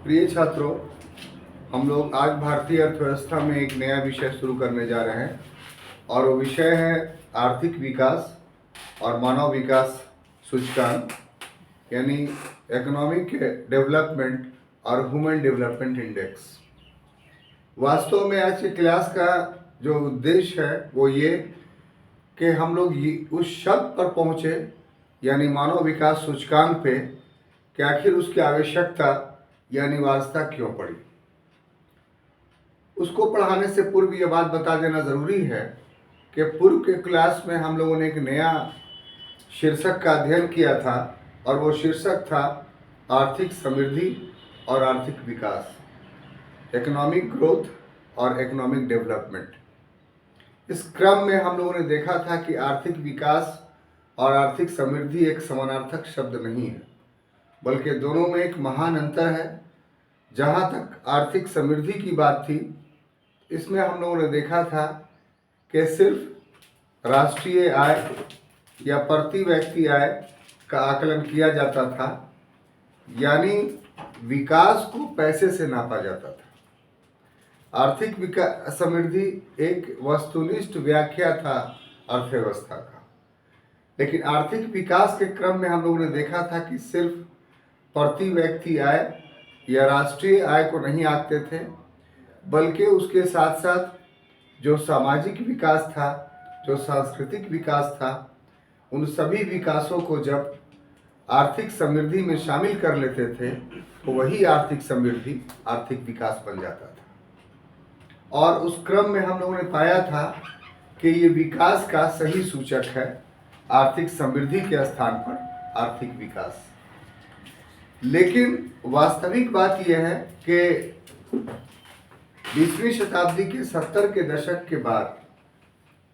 प्रिय छात्रों, हम लोग आज भारतीय अर्थव्यवस्था में एक नया विषय शुरू करने जा रहे हैं और वो विषय है आर्थिक विकास और मानव विकास सूचकांक, यानी इकोनॉमिक डेवलपमेंट और ह्यूमन डेवलपमेंट इंडेक्स। वास्तव में आज की क्लास का जो उद्देश्य है वो ये कि हम लोग उस शब्द पर पहुँचे, यानी मानव विकास सूचकांक पे, कि आखिर उसकी आवश्यकता या अनिवार्यता क्यों पड़ी। उसको पढ़ाने से पूर्व ये बात बता देना ज़रूरी है कि पूर्व के क्लास में हम लोगों ने एक नया शीर्षक का अध्ययन किया था और वो शीर्षक था आर्थिक समृद्धि और आर्थिक विकास, इकोनॉमिक ग्रोथ और इकोनॉमिक डेवलपमेंट। इस क्रम में हम लोगों ने देखा था कि आर्थिक विकास और आर्थिक समृद्धि एक समानार्थक शब्द नहीं है, बल्कि दोनों में एक महान अंतर है। जहाँ तक आर्थिक समृद्धि की बात थी, इसमें हम लोगों ने देखा था कि सिर्फ राष्ट्रीय आय या प्रति व्यक्ति आय का आकलन किया जाता था, यानी विकास को पैसे से नापा जाता था। आर्थिक समृद्धि एक वस्तुनिष्ठ व्याख्या था अर्थव्यवस्था का। लेकिन आर्थिक विकास के क्रम में हम लोगों ने देखा था कि सिर्फ प्रति व्यक्ति आय या राष्ट्रीय आय को नहीं आंकते थे, बल्कि उसके साथ साथ जो सामाजिक विकास था, जो सांस्कृतिक विकास था, उन सभी विकासों को जब आर्थिक समृद्धि में शामिल कर लेते थे तो वही आर्थिक समृद्धि, आर्थिक विकास बन जाता था। और उस क्रम में हम लोगों ने पाया था कि ये विकास का सही सूचक है आर्थिक समृद्धि के स्थान पर आर्थिक विकास। लेकिन वास्तविक बात यह है कि 20वीं शताब्दी के 70 के दशक के बाद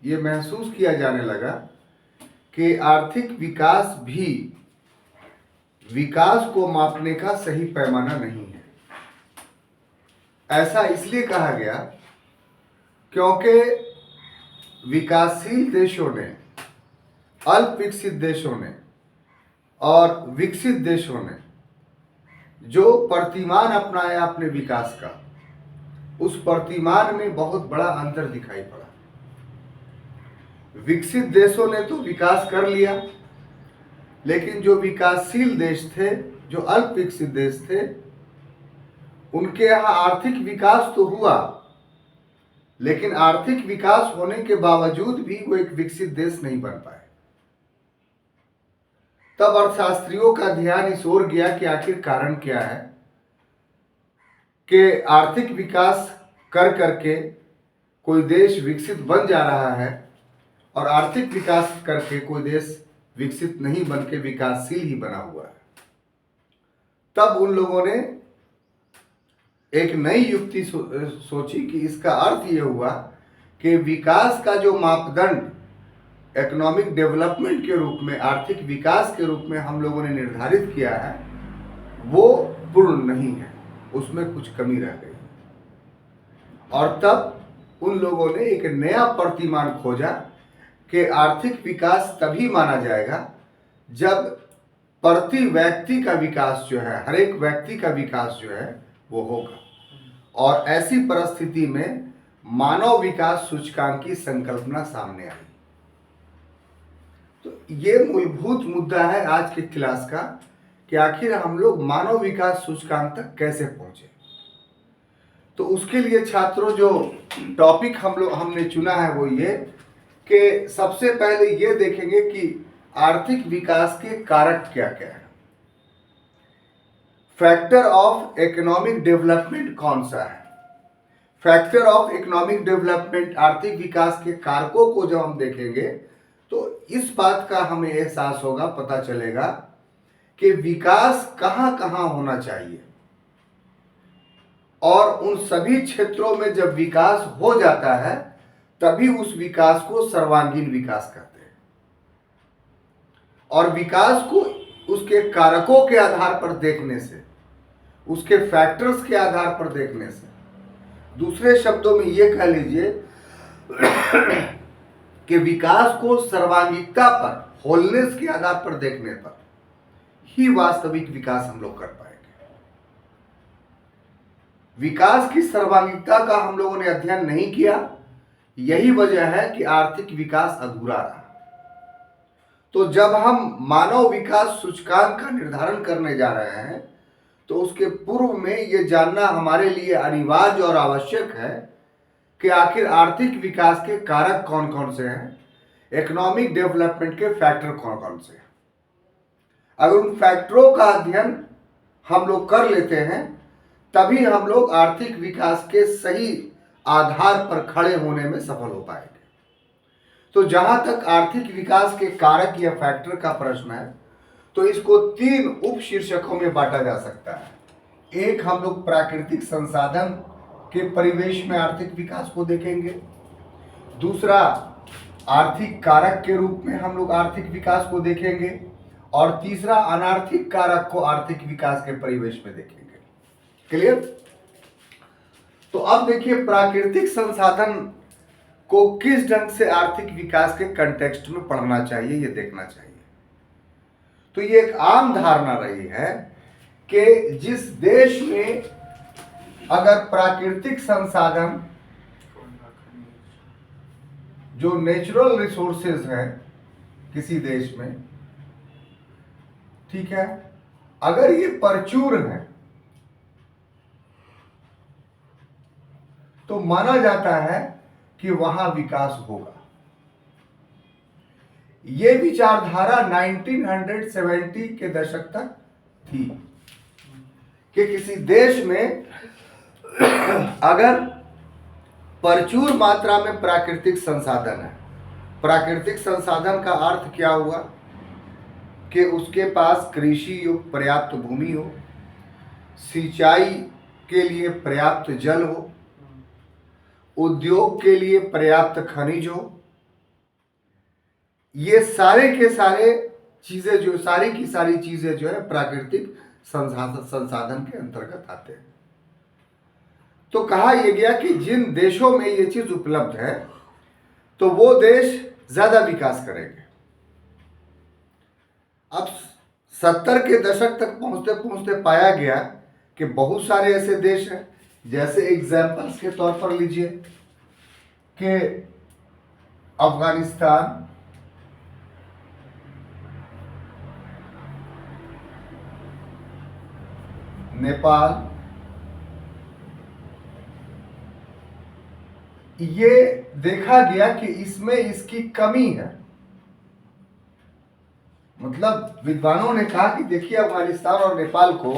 ये महसूस किया जाने लगा कि आर्थिक विकास भी विकास को मापने का सही पैमाना नहीं है। ऐसा इसलिए कहा गया क्योंकि विकासशील देशों ने, अल्प विकसित देशों ने और विकसित देशों ने जो प्रतिमान अपनाया अपने विकास का, उस प्रतिमान में बहुत बड़ा अंतर दिखाई पड़ा। विकसित देशों ने तो विकास कर लिया, लेकिन जो विकासशील देश थे, जो अल्प विकसित देश थे, उनके यहाँ आर्थिक विकास तो हुआ, लेकिन आर्थिक विकास होने के बावजूद भी वो एक विकसित देश नहीं बन पाए। तब अर्थशास्त्रियों का ध्यान इस ओर गया कि आखिर कारण क्या है कि आर्थिक विकास कर करके कोई देश विकसित बन जा रहा है और आर्थिक विकास करके कोई देश विकसित नहीं बन के विकासशील ही बना हुआ है। तब उन लोगों ने एक नई युक्ति सोची कि इसका अर्थ ये हुआ कि विकास का जो मापदंड इकोनॉमिक डेवलपमेंट के रूप में, आर्थिक विकास के रूप में हम लोगों ने निर्धारित किया है, वो पूर्ण नहीं है, उसमें कुछ कमी रह गई। और तब उन लोगों ने एक नया प्रतिमान खोजा कि आर्थिक विकास तभी माना जाएगा जब प्रति व्यक्ति का विकास जो है, हर एक व्यक्ति का विकास जो है वो होगा। और ऐसी परिस्थिति में मानव विकास सूचकांक की संकल्पना सामने आई। तो ये मूलभूत मुद्दा है आज के क्लास का कि आखिर हम लोग मानव विकास सूचकांक तक कैसे पहुंचे। तो उसके लिए छात्रों जो टॉपिक हमने चुना है वो ये कि सबसे पहले ये देखेंगे कि आर्थिक विकास के कारक क्या क्या है। फैक्टर ऑफ इकोनॉमिक डेवलपमेंट कौन सा है। फैक्टर ऑफ इकोनॉमिक डेवलपमेंट, आर्थिक विकास के कारकों को जब हम देखेंगे तो इस बात का हमें एहसास होगा, पता चलेगा कि विकास कहाँ कहाँ होना चाहिए। और उन सभी क्षेत्रों में जब विकास हो जाता है तभी उस विकास को सर्वांगीण विकास कहते हैं। और विकास को उसके कारकों के आधार पर देखने से, उसके फैक्टर्स के आधार पर देखने से, दूसरे शब्दों में ये कह लीजिए कि विकास को सर्वांगीणता पर, होलनेस के आधार पर देखने पर ही वास्तविक विकास हम लोग कर पाएंगे। विकास की सर्वांगीणता का हम लोगों ने अध्ययन नहीं किया। यही वजह है कि आर्थिक विकास अधूरा रहा। तो जब हम मानव विकास सूचकांक का निर्धारण करने जा रहे हैं तो उसके पूर्व में ये जानना हमारे लिए अनिवार्य और आवश्यक है कि आखिर आर्थिक विकास के कारक कौन कौन से हैं, इकोनॉमिक डेवलपमेंट के फैक्टर कौन कौन से हैं। अगर उन फैक्टरों का अध्ययन हम लोग कर लेते हैं तभी हम लोग आर्थिक विकास के सही आधार पर खड़े होने में सफल हो पाएंगे। तो जहां तक आर्थिक विकास के कारक या फैक्टर का प्रश्न है तो इसको 3 उप शीर्षकों में बांटा जा सकता है। एक, हम लोग प्राकृतिक संसाधन के परिवेश में आर्थिक विकास को देखेंगे। दूसरा, आर्थिक कारक के रूप में हम लोग आर्थिक विकास को देखेंगे। और तीसरा, अनार्थिक कारक को आर्थिक विकास के परिवेश में देखेंगे। क्लियर? तो अब देखिए, प्राकृतिक संसाधन को किस ढंग से आर्थिक विकास के कंटेक्स्ट में पढ़ना चाहिए, ये देखना चाहिए। तो ये एक आम धारणा रही है कि जिस देश में अगर प्राकृतिक संसाधन जो नेचुरल रिसोर्सेज हैं किसी देश में, ठीक है, अगर ये प्रचुर हैं तो माना जाता है कि वहां विकास होगा। ये विचारधारा 1970 के दशक तक थी कि किसी देश में अगर प्रचुर मात्रा में प्राकृतिक संसाधन है, प्राकृतिक संसाधन का अर्थ क्या हुआ कि उसके पास कृषि युक्त पर्याप्त भूमि हो, सिंचाई के लिए पर्याप्त जल हो, उद्योग के लिए पर्याप्त खनिज हो। ये सारे के सारे चीजें जो सारी की सारी चीजें जो है प्राकृतिक संसाधन के अंतर्गत आते हैं। तो कहा यह गया कि जिन देशों में ये चीज उपलब्ध है तो वो देश ज्यादा विकास करेंगे। अब 70 के दशक तक पहुंचते पहुंचते पाया गया कि बहुत सारे ऐसे देश हैं, जैसे एग्जाम्पल्स के तौर पर लीजिए कि अफगानिस्तान, नेपाल, ये देखा गया कि इसमें इसकी कमी है। मतलब विद्वानों ने कहा कि देखिए अफगानिस्तान और नेपाल को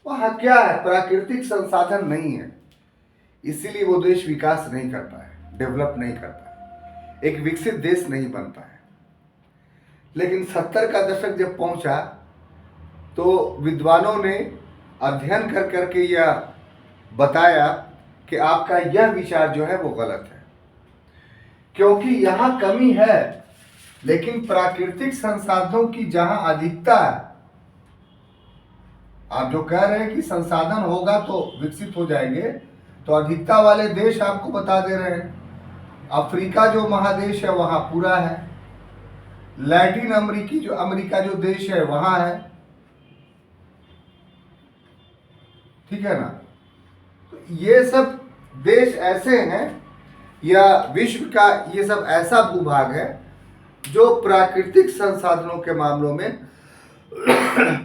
वहां क्या है, प्राकृतिक संसाधन नहीं है, इसीलिए वो देश विकास नहीं कर पाए, डेवलप नहीं कर पाए, एक विकसित देश नहीं बन पाए। लेकिन 70 का दशक जब पहुंचा तो विद्वानों ने अध्ययन कर करके यह बताया कि आपका यह विचार जो है वो गलत है, क्योंकि यहां कमी है लेकिन प्राकृतिक संसाधनों की जहां अधिकता है। आप जो कह रहे हैं कि संसाधन होगा तो विकसित हो जाएंगे, तो अधिकता वाले देश आपको बता दे रहे हैं। अफ्रीका जो महादेश है वहां पूरा है, लैटिन अमेरिका जो देश है वहां है, ठीक है ना। तो ये सब देश ऐसे हैं या विश्व का ये सब ऐसा भूभाग है जो प्राकृतिक संसाधनों के मामलों में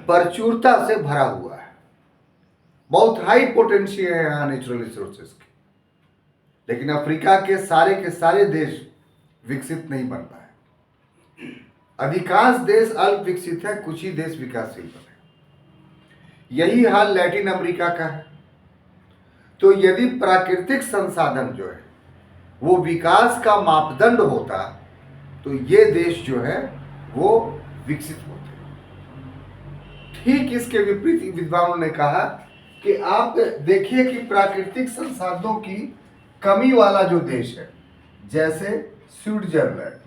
प्रचुरता से भरा हुआ है। बहुत हाई पोटेंशियल है यहाँ नेचुरल रिसोर्सेज की, लेकिन अफ्रीका के सारे देश विकसित नहीं बन पाए। अधिकांश देश अल्प विकसित है, कुछ ही देश विकासशील बने। यही हाल लैटिन अमेरिका का है। तो यदि प्राकृतिक संसाधन जो है वो विकास का मापदंड होता तो ये देश जो है वो विकसित होते। ठीक इसके विपरीत विद्वानों ने कहा कि आप देखिए कि प्राकृतिक संसाधनों की कमी वाला जो देश है, जैसे स्विट्जरलैंड,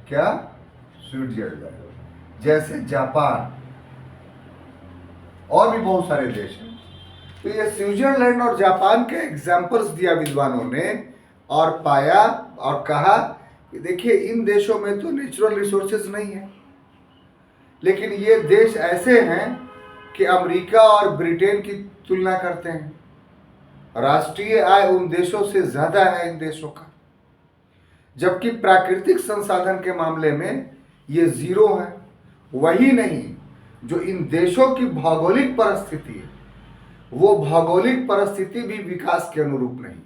क्या स्विट्जरलैंड, जैसे जापान और भी बहुत सारे देश हैं। तो ये स्विट्जरलैंड और जापान के एग्जाम्पल्स दिया विद्वानों ने और पाया और कहा कि देखिए इन देशों में तो नेचुरल रिसोर्सेज नहीं है, लेकिन ये देश ऐसे हैं कि अमेरिका और ब्रिटेन की तुलना करते हैं, राष्ट्रीय आय उन देशों से ज्यादा है इन देशों का, जबकि प्राकृतिक संसाधन के मामले में ये जीरो है। वही नहीं, जो इन देशों की भौगोलिक परिस्थिति है, वो भौगोलिक परिस्थिति भी विकास के अनुरूप नहीं।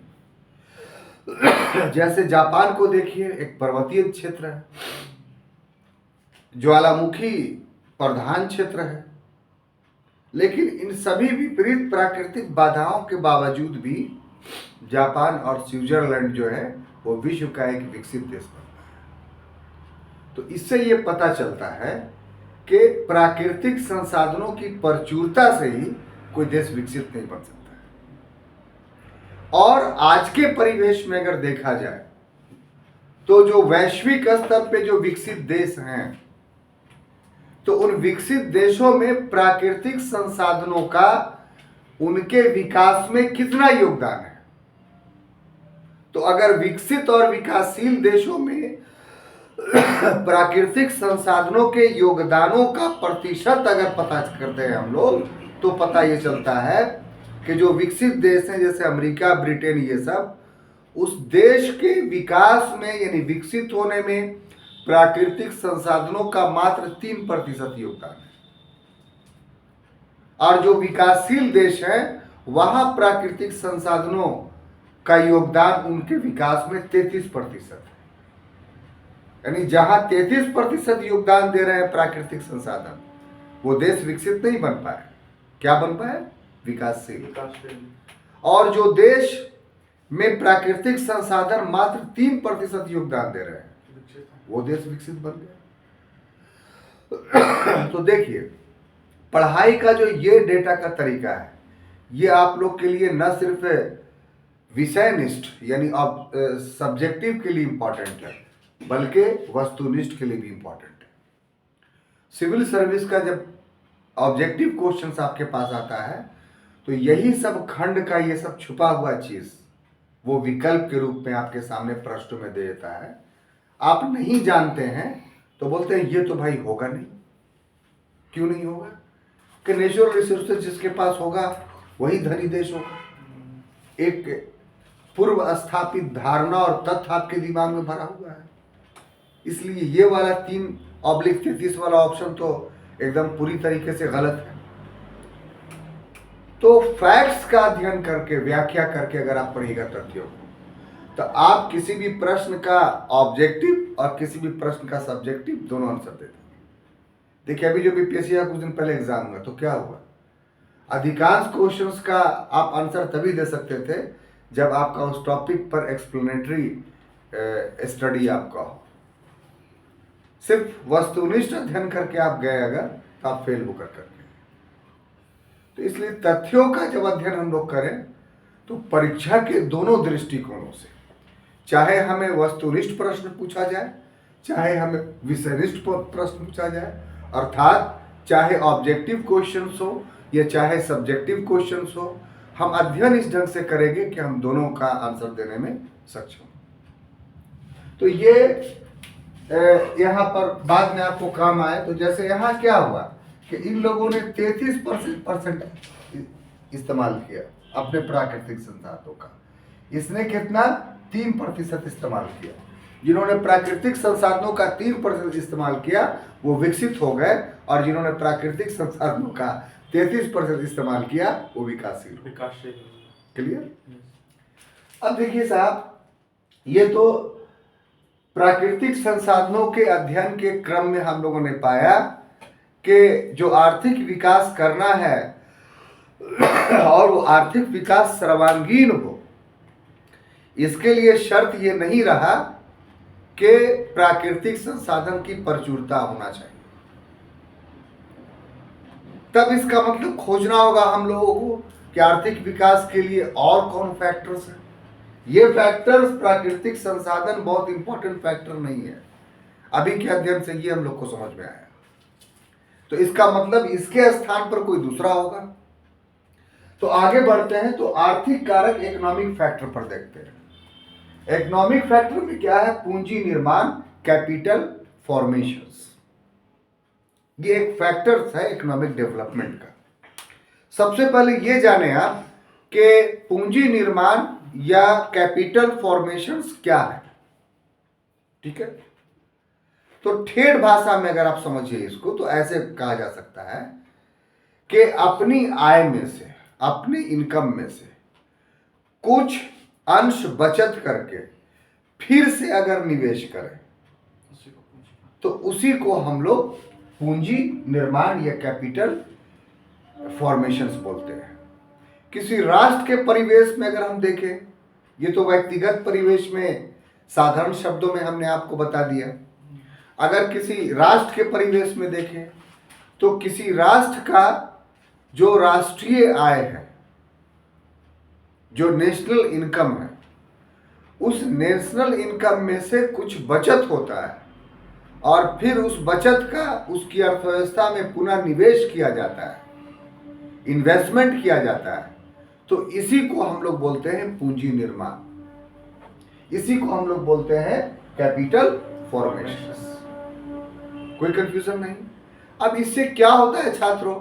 जैसे जापान को देखिए, एक पर्वतीय क्षेत्र है, ज्वालामुखी प्रधान क्षेत्र है, लेकिन इन सभी विपरीत प्राकृतिक बाधाओं के बावजूद भी जापान और स्विट्जरलैंड जो है वो विश्व का एक विकसित देश बनता है। तो इससे ये पता चलता है कि प्राकृतिक संसाधनों की प्रचुरता से ही कोई देश विकसित नहीं बन सकता है। और आज के परिवेश में अगर देखा जाए तो जो वैश्विक स्तर पे जो विकसित देश हैं, तो उन विकसित देशों में प्राकृतिक संसाधनों का उनके विकास में कितना योगदान है। तो अगर विकसित और विकासशील देशों में प्राकृतिक संसाधनों के योगदानों का प्रतिशत अगर पता करते हैं हम लोग, तो पता ये चलता है कि जो विकसित देश हैं जैसे अमेरिका, ब्रिटेन, ये सब उस देश के विकास में यानी विकसित होने में प्राकृतिक संसाधनों का मात्र 3% योगदान है। और जो विकासशील देश हैं वहां प्राकृतिक संसाधनों का योगदान उनके विकास में 33% है। यानी जहां 33% योगदान दे रहे हैं प्राकृतिक संसाधन, वो देश विकसित नहीं बन पाए। क्या बन पाए? विकासशील। और जो देश में प्राकृतिक संसाधन मात्र 3% योगदान दे रहे हैं, वो देश विकसित बन गया। तो देखिए, पढ़ाई का जो ये डेटा का तरीका है, ये आप लोग के लिए न सिर्फ विषयनिष्ठ यानी सब्जेक्टिव के लिए इंपॉर्टेंट है, बल्कि वस्तुनिष्ठ के लिए भी इंपॉर्टेंट है। सिविल सर्विस का जब ऑब्जेक्टिव क्वेश्चंस आपके पास आता है, तो यही सब खंड का ये सब छुपा हुआ चीज वो विकल्प के रूप में आपके सामने प्रश्नों में दे देता है। आप नहीं जानते हैं तो बोलते हैं ये तो भाई होगा नहीं। क्यों नहीं होगा? कि नेचुरल रिसोर्सेज जिसके पास होगा वही धनी देश होगा। एक पूर्व स्थापित धारणा और तथ्य आपके दिमाग में भरा हुआ है। इसलिए ये वाला 3/33 वाला ऑप्शन तो एकदम पूरी तरीके से गलत है। तो फैक्ट्स का अध्ययन करके, व्याख्या करके अगर आप पढ़िएगा तथ्यों को, तो आप किसी भी प्रश्न का ऑब्जेक्टिव और किसी भी प्रश्न का सब्जेक्टिव दोनों आंसर देते हैं। देखिए, अभी जो बीपीएससी का कुछ दिन पहले एग्जाम हुआ तो क्या हुआ, अधिकांश क्वेश्चंस का आप आंसर तभी दे सकते थे जब आपका उस टॉपिक पर एक्सप्लेनेटरी स्टडी आपका हो। सिर्फ वस्तुनिष्ठ अध्ययन करके आप गए अगर, तो आप फेल होकर करके। तो इसलिए तथ्यों का जब अध्ययन हम लोग करें तो परीक्षा के दोनों दृष्टिकोणों से, चाहे हमें वस्तुनिष्ठ प्रश्न पूछा जाए, चाहे हमें विषयनिष्ठ प्रश्न पूछा जाए, अर्थात चाहे ऑब्जेक्टिव क्वेश्चंस हो या चाहे सब्जेक्टिव क्वेश्चंस हो, हम अध्ययन इस ढंग से करेंगे कि हम दोनों का आंसर देने में सक्षम। तो ये यहाँ पर बाद में आपको काम आए। तो जैसे यहाँ क्या हुआ कि इन लोगों ने 33% इस्तेमाल किया अपने प्राकृतिक संसाधनों का, इसने कितना 3% इस्तेमाल किया। जिन्होंने प्राकृतिक संसाधनों का 3% इस्तेमाल किया वो विकसित हो गए, और जिन्होंने प्राकृतिक संसाधनों का 33% इस्तेमाल किया वो विकासशील। क्लियर? अब देखिए साहब, ये तो प्राकृतिक संसाधनों के अध्ययन के क्रम में हम लोगों ने पाया कि जो आर्थिक विकास करना है और वो आर्थिक विकास सर्वांगीण हो, इसके लिए शर्त ये नहीं रहा कि प्राकृतिक संसाधन की प्रचुरता होना चाहिए। तब इसका मतलब खोजना होगा हम लोगों को कि आर्थिक विकास के लिए और कौन फैक्टर्स हैं। ये फैक्टर्स प्राकृतिक संसाधन बहुत इंपॉर्टेंट फैक्टर नहीं है। अभी के अध्ययन से ये हम लोग को समझ में आया। तो इसका मतलब इसके स्थान पर कोई दूसरा होगा। तो आगे बढ़ते हैं, तो आर्थिक कारक इकोनॉमिक फैक्टर पर देखते हैं। इकोनॉमिक फैक्टर में क्या है? पूंजी निर्माण, कैपिटल फॉर्मेशंस। ये एक फैक्टर्स है इकोनॉमिक डेवलपमेंट का। सबसे पहले ये जाने आप कि पूंजी निर्माण या कैपिटल फॉर्मेशंस क्या है। ठीक है, तो ठेठ भाषा में अगर आप समझिए इसको तो ऐसे कहा जा सकता है कि अपनी आय में से, अपनी इनकम में से कुछ अंश बचत करके फिर से अगर निवेश करें तो उसी को हम लोग पूंजी निर्माण या कैपिटल फॉर्मेशंस बोलते हैं। किसी राष्ट्र के परिवेश में अगर हम देखें, ये तो व्यक्तिगत परिवेश में साधारण शब्दों में हमने आपको बता दिया। अगर किसी राष्ट्र के परिवेश में देखें तो किसी राष्ट्र का जो राष्ट्रीय आय है, जो नेशनल इनकम है, उस नेशनल इनकम में से कुछ बचत होता है और फिर उस बचत का उसकी अर्थव्यवस्था में पुनः निवेश किया जाता है, इन्वेस्टमेंट किया जाता है। तो इसी को हम लोग बोलते हैं पूंजी निर्माण, इसी को हम लोग बोलते हैं कैपिटल फॉर्मेशन। कोई कंफ्यूजन नहीं। अब इससे क्या होता है छात्रों?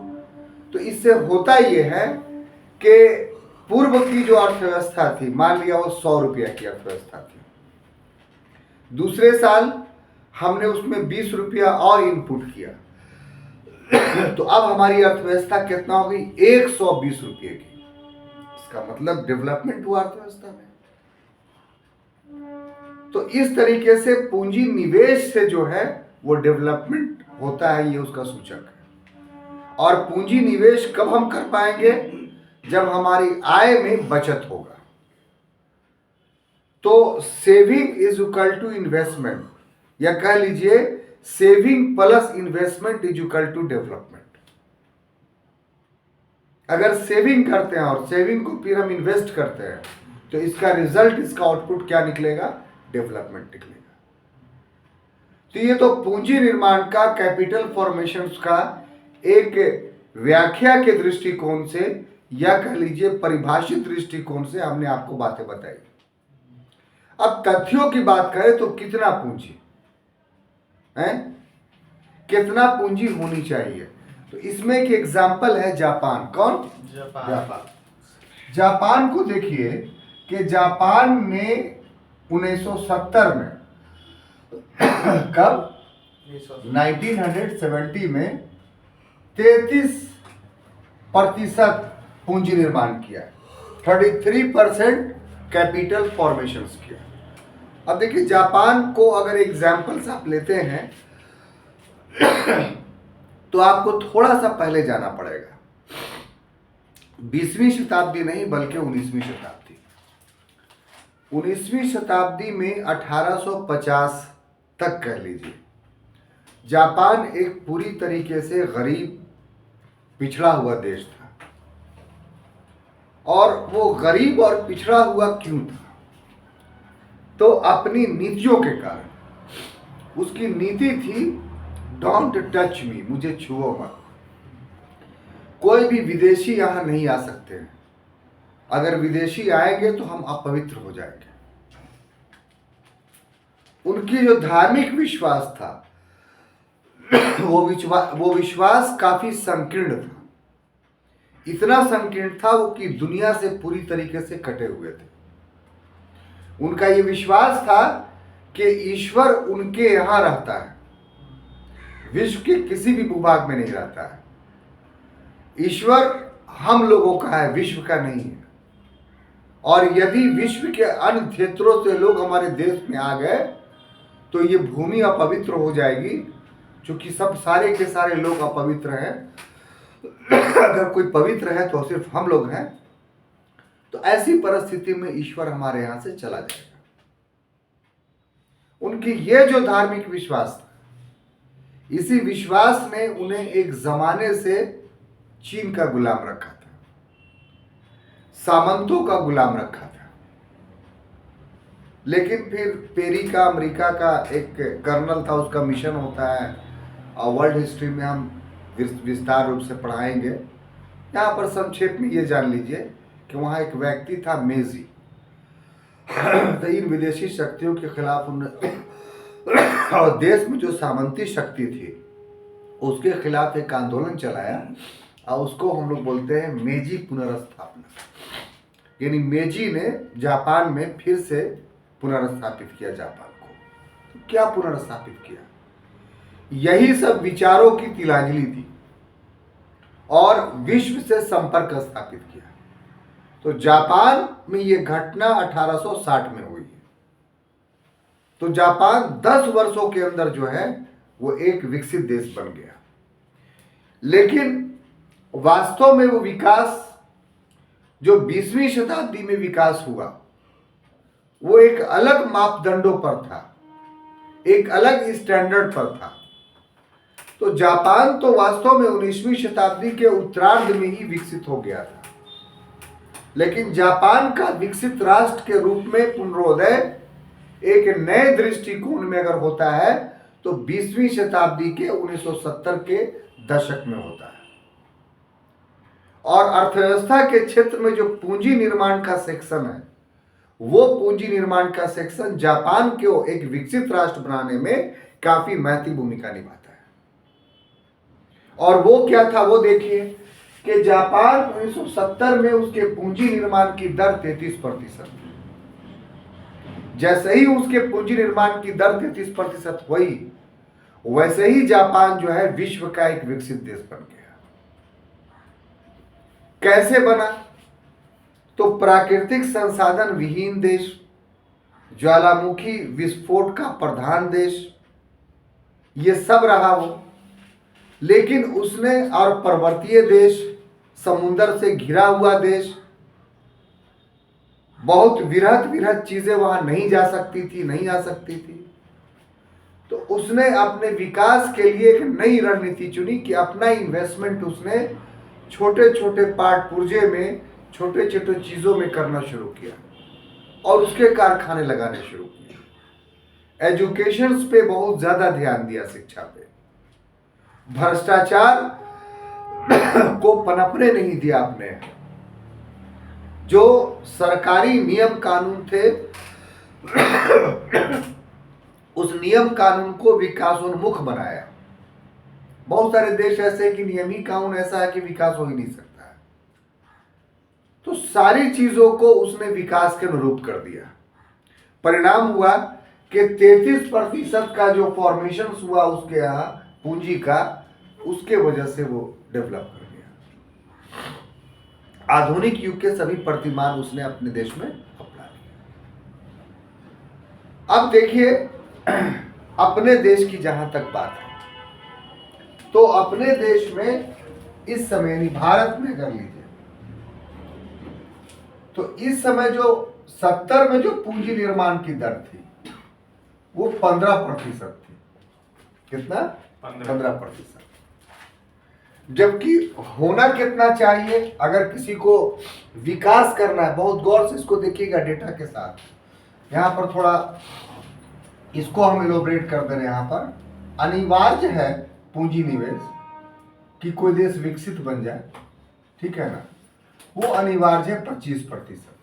तो इससे होता यह है कि पूर्व की जो अर्थव्यवस्था थी, मान लिया वो 100 रुपया की अर्थव्यवस्था थी, दूसरे साल हमने उसमें 20 रुपया और इनपुट किया तो अब हमारी अर्थव्यवस्था कितना हो गई? 120 रुपये की। इसका मतलब डेवलपमेंट हुआ अर्थव्यवस्था में। तो इस तरीके से पूंजी निवेश से जो है वो डेवलपमेंट होता है, ये उसका सूचक है। और पूंजी निवेश कब हम कर पाएंगे? जब हमारी आय में बचत होगा। तो saving is equal to investment, या कह लीजिए saving plus investment is equal to development. अगर सेविंग करते हैं और सेविंग को फिर हम इन्वेस्ट करते हैं तो इसका रिजल्ट, इसका आउटपुट क्या निकलेगा? डेवलपमेंट निकलेगा। तो ये तो पूंजी निर्माण का, कैपिटल फॉर्मेशन का एक व्याख्या के दृष्टिकोण से या कह लीजिए परिभाषित दृष्टिकोण से हमने आपको बातें बताई। अब तथ्यों की बात करें तो कितना पूंजी है, कितना पूंजी होनी चाहिए? तो इसमें एक एग्जाम्पल है जापान। कौन? जापान। जापान को देखिए कि जापान ने 1970 में कब? 1970 में 33% पूंजी निर्माण किया, 33% कैपिटल फॉर्मेशंस किया। अब देखिए जापान को अगर एग्जाम्पल्स आप लेते हैं तो आपको थोड़ा सा पहले जाना पड़ेगा, 20वीं शताब्दी नहीं बल्कि 19वीं शताब्दी। 19वीं शताब्दी में 1850 तक कह लीजिए, जापान एक पूरी तरीके से गरीब पिछड़ा हुआ देश था। और वो गरीब और पिछड़ा हुआ क्यों था? तो अपनी नीतियों के कारण। उसकी नीति थी डोंट टच मी, मुझे छुओ मत। कोई भी विदेशी यहां नहीं आ सकते हैं, अगर विदेशी आएंगे तो हम अपवित्र हो जाएंगे। उनकी जो धार्मिक विश्वास था वो विश्वास काफी संकीर्ण था। इतना संकीर्ण था वो कि दुनिया से पूरी तरीके से कटे हुए थे। उनका ये विश्वास था कि ईश्वर उनके यहां रहता है, विश्व के किसी भी भूभाग में नहीं रहता है। ईश्वर हम लोगों का है, विश्व का नहीं है। और यदि विश्व के अन्य क्षेत्रों से लोग हमारे देश में आ गए तो ये भूमि अपवित्र हो जाएगी, क्योंकि सब सारे के सारे लोग अपवित्र हैं। अगर कोई पवित्र है तो सिर्फ हम लोग हैं। तो ऐसी परिस्थिति में ईश्वर हमारे यहां से चला जाएगा। उनकी ये जो धार्मिक विश्वास था, इसी विश्वास ने उन्हें एक जमाने से चीन का गुलाम रखा था, सामंतों का गुलाम रखा था। लेकिन फिर पेरी का, अमेरिका का एक कर्नल था, उसका मिशन होता है और वर्ल्ड हिस्ट्री में हम विस्तार रूप से पढ़ाएंगे। यहाँ पर संक्षेप में ये जान लीजिए कि वहाँ एक व्यक्ति था मेजी। तो इन विदेशी शक्तियों के खिलाफ उन्होंने और देश में जो सामंती शक्ति थी उसके खिलाफ एक आंदोलन चलाया और उसको हम लोग बोलते हैं मेजी पुनर्स्थापना। यानी मेजी ने जापान में फिर से पुनर्स्थापित किया जापान को। तो क्या पुनर्स्थापित किया? यही सब विचारों की तिलांजलि थी और विश्व से संपर्क स्थापित किया। तो जापान में ये घटना 1860 में हुई है। तो जापान 10 वर्षों के अंदर जो है वो एक विकसित देश बन गया। लेकिन वास्तव में वो विकास जो 20वीं शताब्दी में विकास हुआ वो एक अलग मापदंडों पर था, एक अलग स्टैंडर्ड पर था। तो जापान तो वास्तव में 19वीं शताब्दी के उत्तरार्ध में ही विकसित हो गया था। लेकिन जापान का विकसित राष्ट्र के रूप में पुनरोदय एक नए दृष्टिकोण में अगर होता है तो 20वीं शताब्दी के 1970 के दशक में होता है। और अर्थव्यवस्था के क्षेत्र में जो पूंजी निर्माण का सेक्शन है वो पूंजी निर्माण का सेक्शन जापान को एक विकसित राष्ट्र बनाने में काफी महत्वपूर्ण भूमिका निभाता है। और वो क्या था वो देखिए कि जापान 1970 में उसके पूंजी निर्माण की दर 33%। जैसे ही उसके पूंजी निर्माण की दर 33% हुई वैसे ही जापान जो है विश्व का एक विकसित देश बन गया। कैसे बना? तो प्राकृतिक संसाधन विहीन देश, ज्वालामुखी विस्फोट का प्रधान देश, ये सब रहा वो। लेकिन उसने और पर्वतीय देश, समुद्र से घिरा हुआ देश, बहुत विरहत चीजें वहां नहीं जा सकती थी, नहीं आ सकती थी। तो उसने अपने विकास के लिए एक नई रणनीति चुनी कि अपना इन्वेस्टमेंट उसने छोटे छोटे पार्ट पुर्जे में, छोटे छोटे चीजों में करना शुरू किया और उसके कारखाने लगाने शुरू किए। एजुकेशन पे बहुत ज्यादा ध्यान दिया, शिक्षा पे। भ्रष्टाचार को पनपने नहीं दिया आपने। जो सरकारी नियम कानून थे उस नियम कानून को विकासोन्मुख बनाया। बहुत सारे देश ऐसे हैं कि नियम ही कानून ऐसा है कि विकास हो ही नहीं सकता है। तो सारी चीजों को उसने विकास के अनुरूप कर दिया। परिणाम हुआ कि 33% का जो फॉर्मेशन हुआ उसके यहाँ पूंजी का, उसके वजह से वो डेवलप कर गया। आधुनिक युग के सभी प्रतिमान उसने अपने देश में अपना लिया। अब देखिए अपने देश की जहां तक बात है तो अपने देश में इस समय, यानी भारत में कर लीजिए, तो इस समय जो 70 में जो पूंजी निर्माण की दर थी वो 15% थी। कितना? 15%। जबकि होना कितना चाहिए? अगर किसी को विकास करना है, बहुत गौर से इसको देखिएगा डेटा के साथ। यहाँ पर थोड़ा इसको हम इलोबरेट कर दे रहे हैं। यहाँ पर अनिवार्य है पूंजी निवेश कि कोई देश विकसित बन जाए, ठीक है ना, वो अनिवार्य है 25%।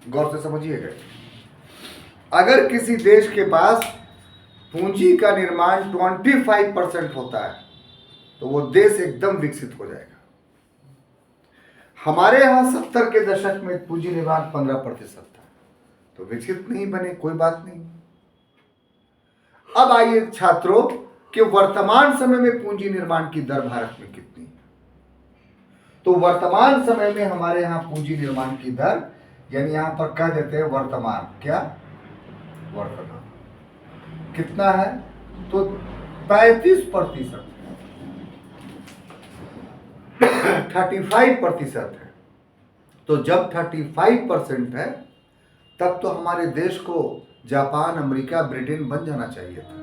गौर से समझिएगा। अगर किसी देश के पास पूंजी का निर्माण 25% होता है तो वो देश एकदम विकसित हो जाएगा। हमारे यहाँ 70 के दशक में पूंजी निर्माण 15% था, तो विकसित नहीं बने, कोई बात नहीं। अब आइए छात्रों कि वर्तमान समय में पूंजी निर्माण की दर भारत में कितनी है? तो वर्तमान समय में हमारे यहाँ पूंजी निर्माण की दर, यानी यहाँ पर कह देते हैं वर्तमान, क्या वर्तमान कितना है? तो 35%, 35% है। तो जब 35% है तब तो हमारे देश को जापान, अमेरिका, ब्रिटेन बन जाना चाहिए था।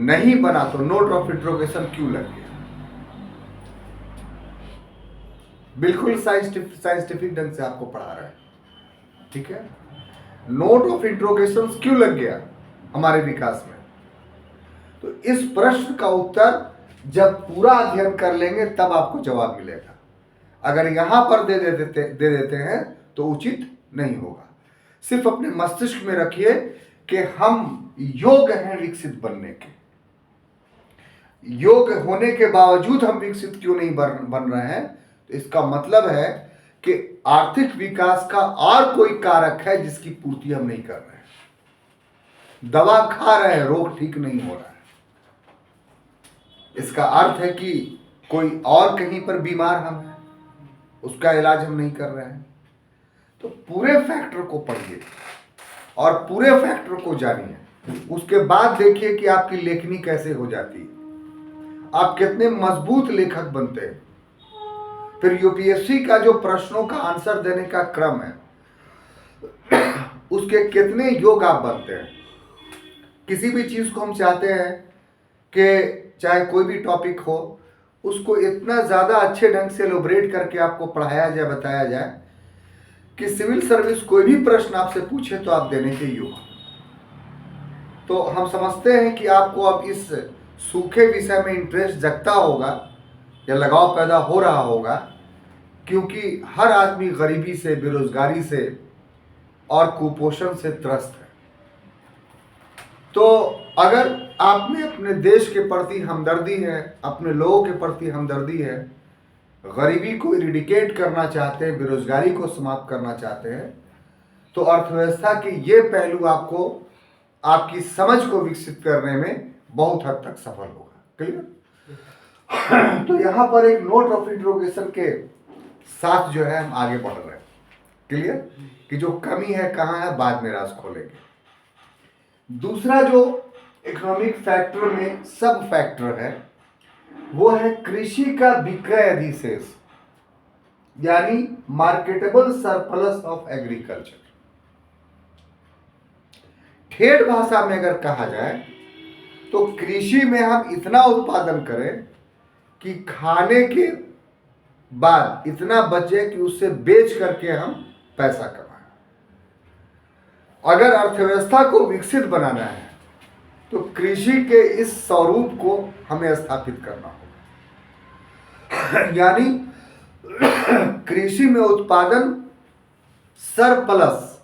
नहीं बना तो नोट ऑफ इंट्रोगेशन क्यों लग गया? बिल्कुल साइंटिफिक ढंग से आपको पढ़ा रहा है, ठीक है। नोट ऑफ इंट्रोगेशन क्यों लग गया हमारे विकास में? तो इस प्रश्न का उत्तर जब पूरा अध्ययन कर लेंगे तब आपको जवाब मिलेगा। अगर यहां पर दे देते हैं तो उचित नहीं होगा। सिर्फ अपने मस्तिष्क में रखिए कि हम योग्य हैं विकसित बनने के। योग्य होने के बावजूद हम विकसित क्यों नहीं बन रहे हैं, तो इसका मतलब है कि आर्थिक विकास का और कोई कारक है जिसकी पूर्ति हम नहीं कर रहे हैं। दवा खा रहे हैं, रोग ठीक नहीं हो रहा है, इसका अर्थ है कि कोई और कहीं पर बीमार हम हैं, उसका इलाज हम नहीं कर रहे हैं। तो पूरे फैक्टर को पढ़िए और पूरे फैक्टर को जानिए, उसके बाद देखिए कि आपकी लेखनी कैसे हो जाती है, आप कितने मजबूत लेखक बनते हैं। फिर यूपीएससी का जो प्रश्नों का आंसर देने का क्रम है, उसके कितने योग्य आप बनते हैं। किसी भी चीज को हम चाहते हैं कि चाहे कोई भी टॉपिक हो, उसको इतना ज्यादा अच्छे ढंग से एलोबरेट करके आपको पढ़ाया जाए, बताया जाए कि सिविल सर्विस कोई भी प्रश्न आपसे पूछे तो आप देने के योग्य। तो हम समझते हैं कि आपको अब इस सूखे विषय में इंटरेस्ट जगता होगा या लगाव पैदा हो रहा होगा, क्योंकि हर आदमी गरीबी से, बेरोजगारी से और कुपोषण से त्रस्त है। तो अगर आप में अपने देश के प्रति हमदर्दी है, अपने लोगों के प्रति हमदर्दी है, गरीबी को इरिडिकेट करना चाहते हैं, बेरोजगारी को समाप्त करना चाहते हैं, तो अर्थव्यवस्था के ये पहलू आपको आपकी समझ को विकसित करने में बहुत हद तक सफल होगा। क्लियर? तो यहाँ पर एक नोट ऑफ इंट्रोगेशन के साथ जो है हम आगे बढ़ रहे हैं। क्लियर? कि जो कमी है कहाँ है, बाद में राज खोलेंगे। दूसरा जो इकोनॉमिक फैक्टर में सब फैक्टर है, वो है कृषि का विक्रय अधिशेष, यानी मार्केटेबल सरप्लस ऑफ एग्रीकल्चर। ठेठ भाषा में अगर कहा जाए तो कृषि में हम इतना उत्पादन करें कि खाने के बाद इतना बचे कि उससे बेच करके हम पैसा कमाएं। अगर अर्थव्यवस्था को विकसित बनाना है तो कृषि के इस स्वरूप को हमें स्थापित करना होगा, यानी कृषि में उत्पादन सरप्लस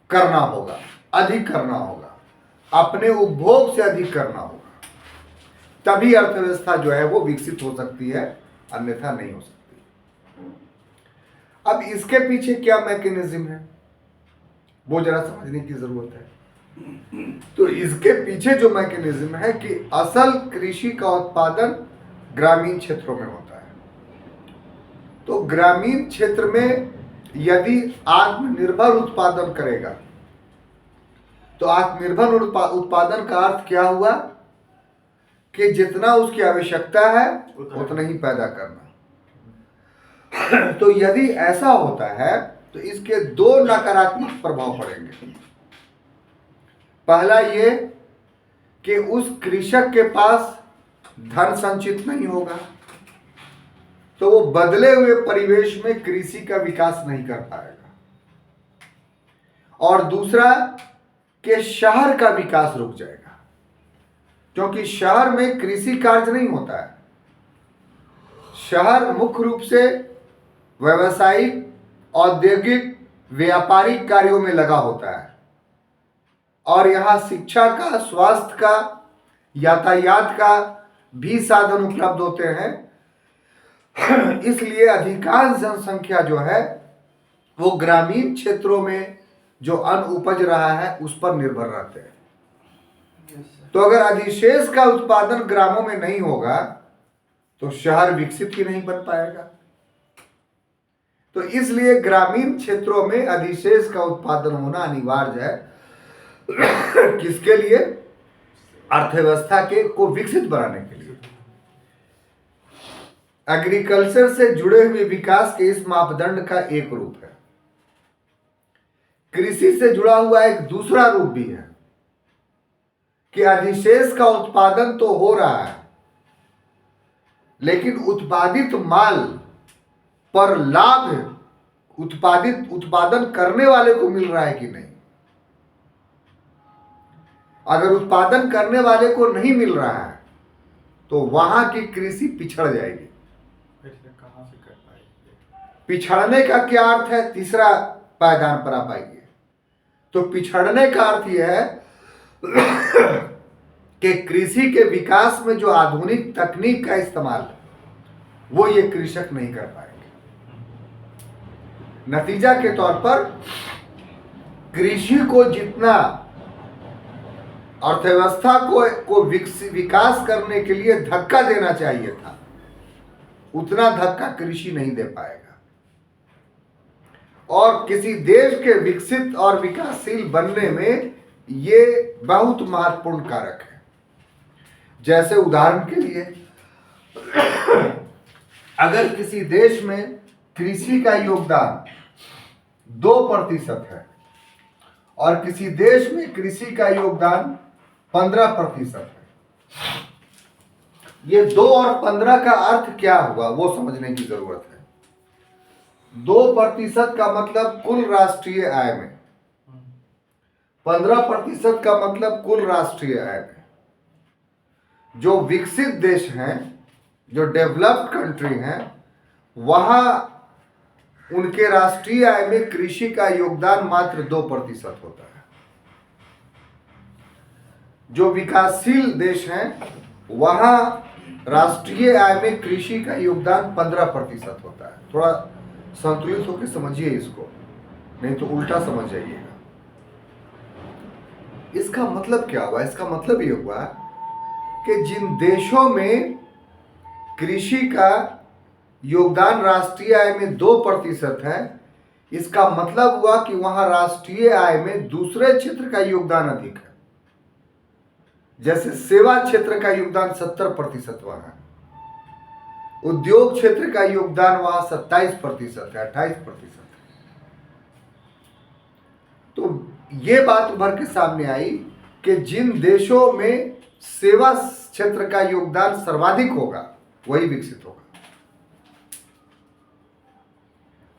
करना होगा, अधिक करना होगा, अपने उपभोग से अधिक करना होगा, तभी अर्थव्यवस्था जो है वो विकसित हो सकती है, अन्यथा नहीं हो सकती। अब इसके पीछे क्या मैकेनिज्म है वो जरा समझने की जरूरत है। तो इसके पीछे जो मैकेनिज्म है कि असल कृषि का उत्पादन ग्रामीण क्षेत्रों में होता है। तो ग्रामीण क्षेत्र में यदि आत्मनिर्भर उत्पादन करेगा, तो आत्मनिर्भर उत्पादन का अर्थ क्या हुआ कि जितना उसकी आवश्यकता है उतना ही पैदा करना। तो यदि ऐसा होता है तो इसके दो नकारात्मक प्रभाव पड़ेंगे। पहला ये कि उस कृषक के पास धन संचित नहीं होगा, तो वो बदले हुए परिवेश में कृषि का विकास नहीं कर पाएगा। और दूसरा कि शहर का विकास रुक जाएगा, क्योंकि शहर में कृषि कार्य नहीं होता है। शहर मुख्य रूप से व्यावसायिक, औद्योगिक, व्यापारिक कार्यों में लगा होता है, और यहाँ शिक्षा का, स्वास्थ्य का, यातायात का भी साधन उपलब्ध होते हैं। इसलिए अधिकांश जनसंख्या जो है वो ग्रामीण क्षेत्रों में जो अन्न उपज रहा है उस पर निर्भर रहते हैं। तो अगर अधिशेष का उत्पादन ग्रामों में नहीं होगा तो शहर विकसित ही नहीं बन पाएगा। तो इसलिए ग्रामीण क्षेत्रों में अधिशेष का उत्पादन होना अनिवार्य है। किसके लिए? अर्थव्यवस्था के को विकसित बनाने के लिए। एग्रीकल्चर से जुड़े हुए विकास के इस मापदंड का एक रूप है। कृषि से जुड़ा हुआ एक दूसरा रूप भी है कि अधिशेष का उत्पादन तो हो रहा है, लेकिन उत्पादित माल पर लाभ उत्पादन करने वाले को मिल रहा है कि नहीं। अगर उत्पादन करने वाले को नहीं मिल रहा है तो वहां की कृषि पिछड़ जाएगी। कहां से कर पाएगी? पिछड़ने का क्या अर्थ है? तीसरा पायदान पर आ पाएंगे। तो पिछड़ने का अर्थ यह है कि कृषि के विकास में जो आधुनिक तकनीक का इस्तेमाल है वो ये कृषक नहीं कर पाएंगे। नतीजा के तौर पर कृषि को जितना अर्थव्यवस्था को विकास करने के लिए धक्का देना चाहिए था उतना धक्का कृषि नहीं दे पाएगा। और किसी देश के विकसित और विकासशील बनने में ये बहुत महत्वपूर्ण कारक है। जैसे उदाहरण के लिए अगर किसी देश में कृषि का योगदान 2% है और किसी देश में कृषि का योगदान 15% है, ये 2 और 15 का अर्थ क्या हुआ वो समझने की जरूरत है। 2% का मतलब कुल राष्ट्रीय आय में, 15% का मतलब कुल राष्ट्रीय आय में। जो विकसित देश हैं, जो डेवलप्ड कंट्री हैं, वहां उनके राष्ट्रीय आय में कृषि का योगदान मात्र 2% होता है। जो विकासशील देश हैं वहां राष्ट्रीय आय में कृषि का योगदान 15% होता है। थोड़ा संतुलित होकर समझिए इसको, नहीं तो उल्टा समझ जाइएगा। इसका मतलब क्या हुआ? इसका मतलब ये हुआ कि जिन देशों में कृषि का योगदान राष्ट्रीय आय में 2% है, इसका मतलब हुआ कि वहां राष्ट्रीय आय में दूसरे क्षेत्र का योगदान अधिक है। जैसे सेवा क्षेत्र का योगदान 70% वहां है, उद्योग क्षेत्र का योगदान वहां 27% है, 28%। तो ये बात उभर के सामने आई कि जिन देशों में सेवा क्षेत्र का योगदान सर्वाधिक होगा वही विकसित होगा।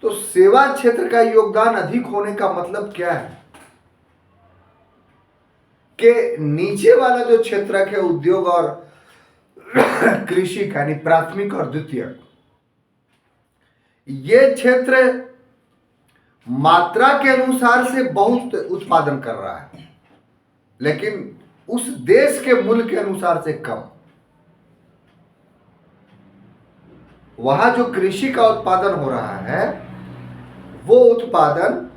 तो सेवा क्षेत्र का योगदान अधिक होने का मतलब क्या है कि नीचे वाला जो क्षेत्र है उद्योग और कृषि का, यानी प्राथमिक और द्वितीयक, ये क्षेत्र मात्रा के अनुसार से बहुत उत्पादन कर रहा है, लेकिन उस देश के मूल्य के अनुसार से कम। वहां जो कृषि का उत्पादन हो रहा है वो उत्पादन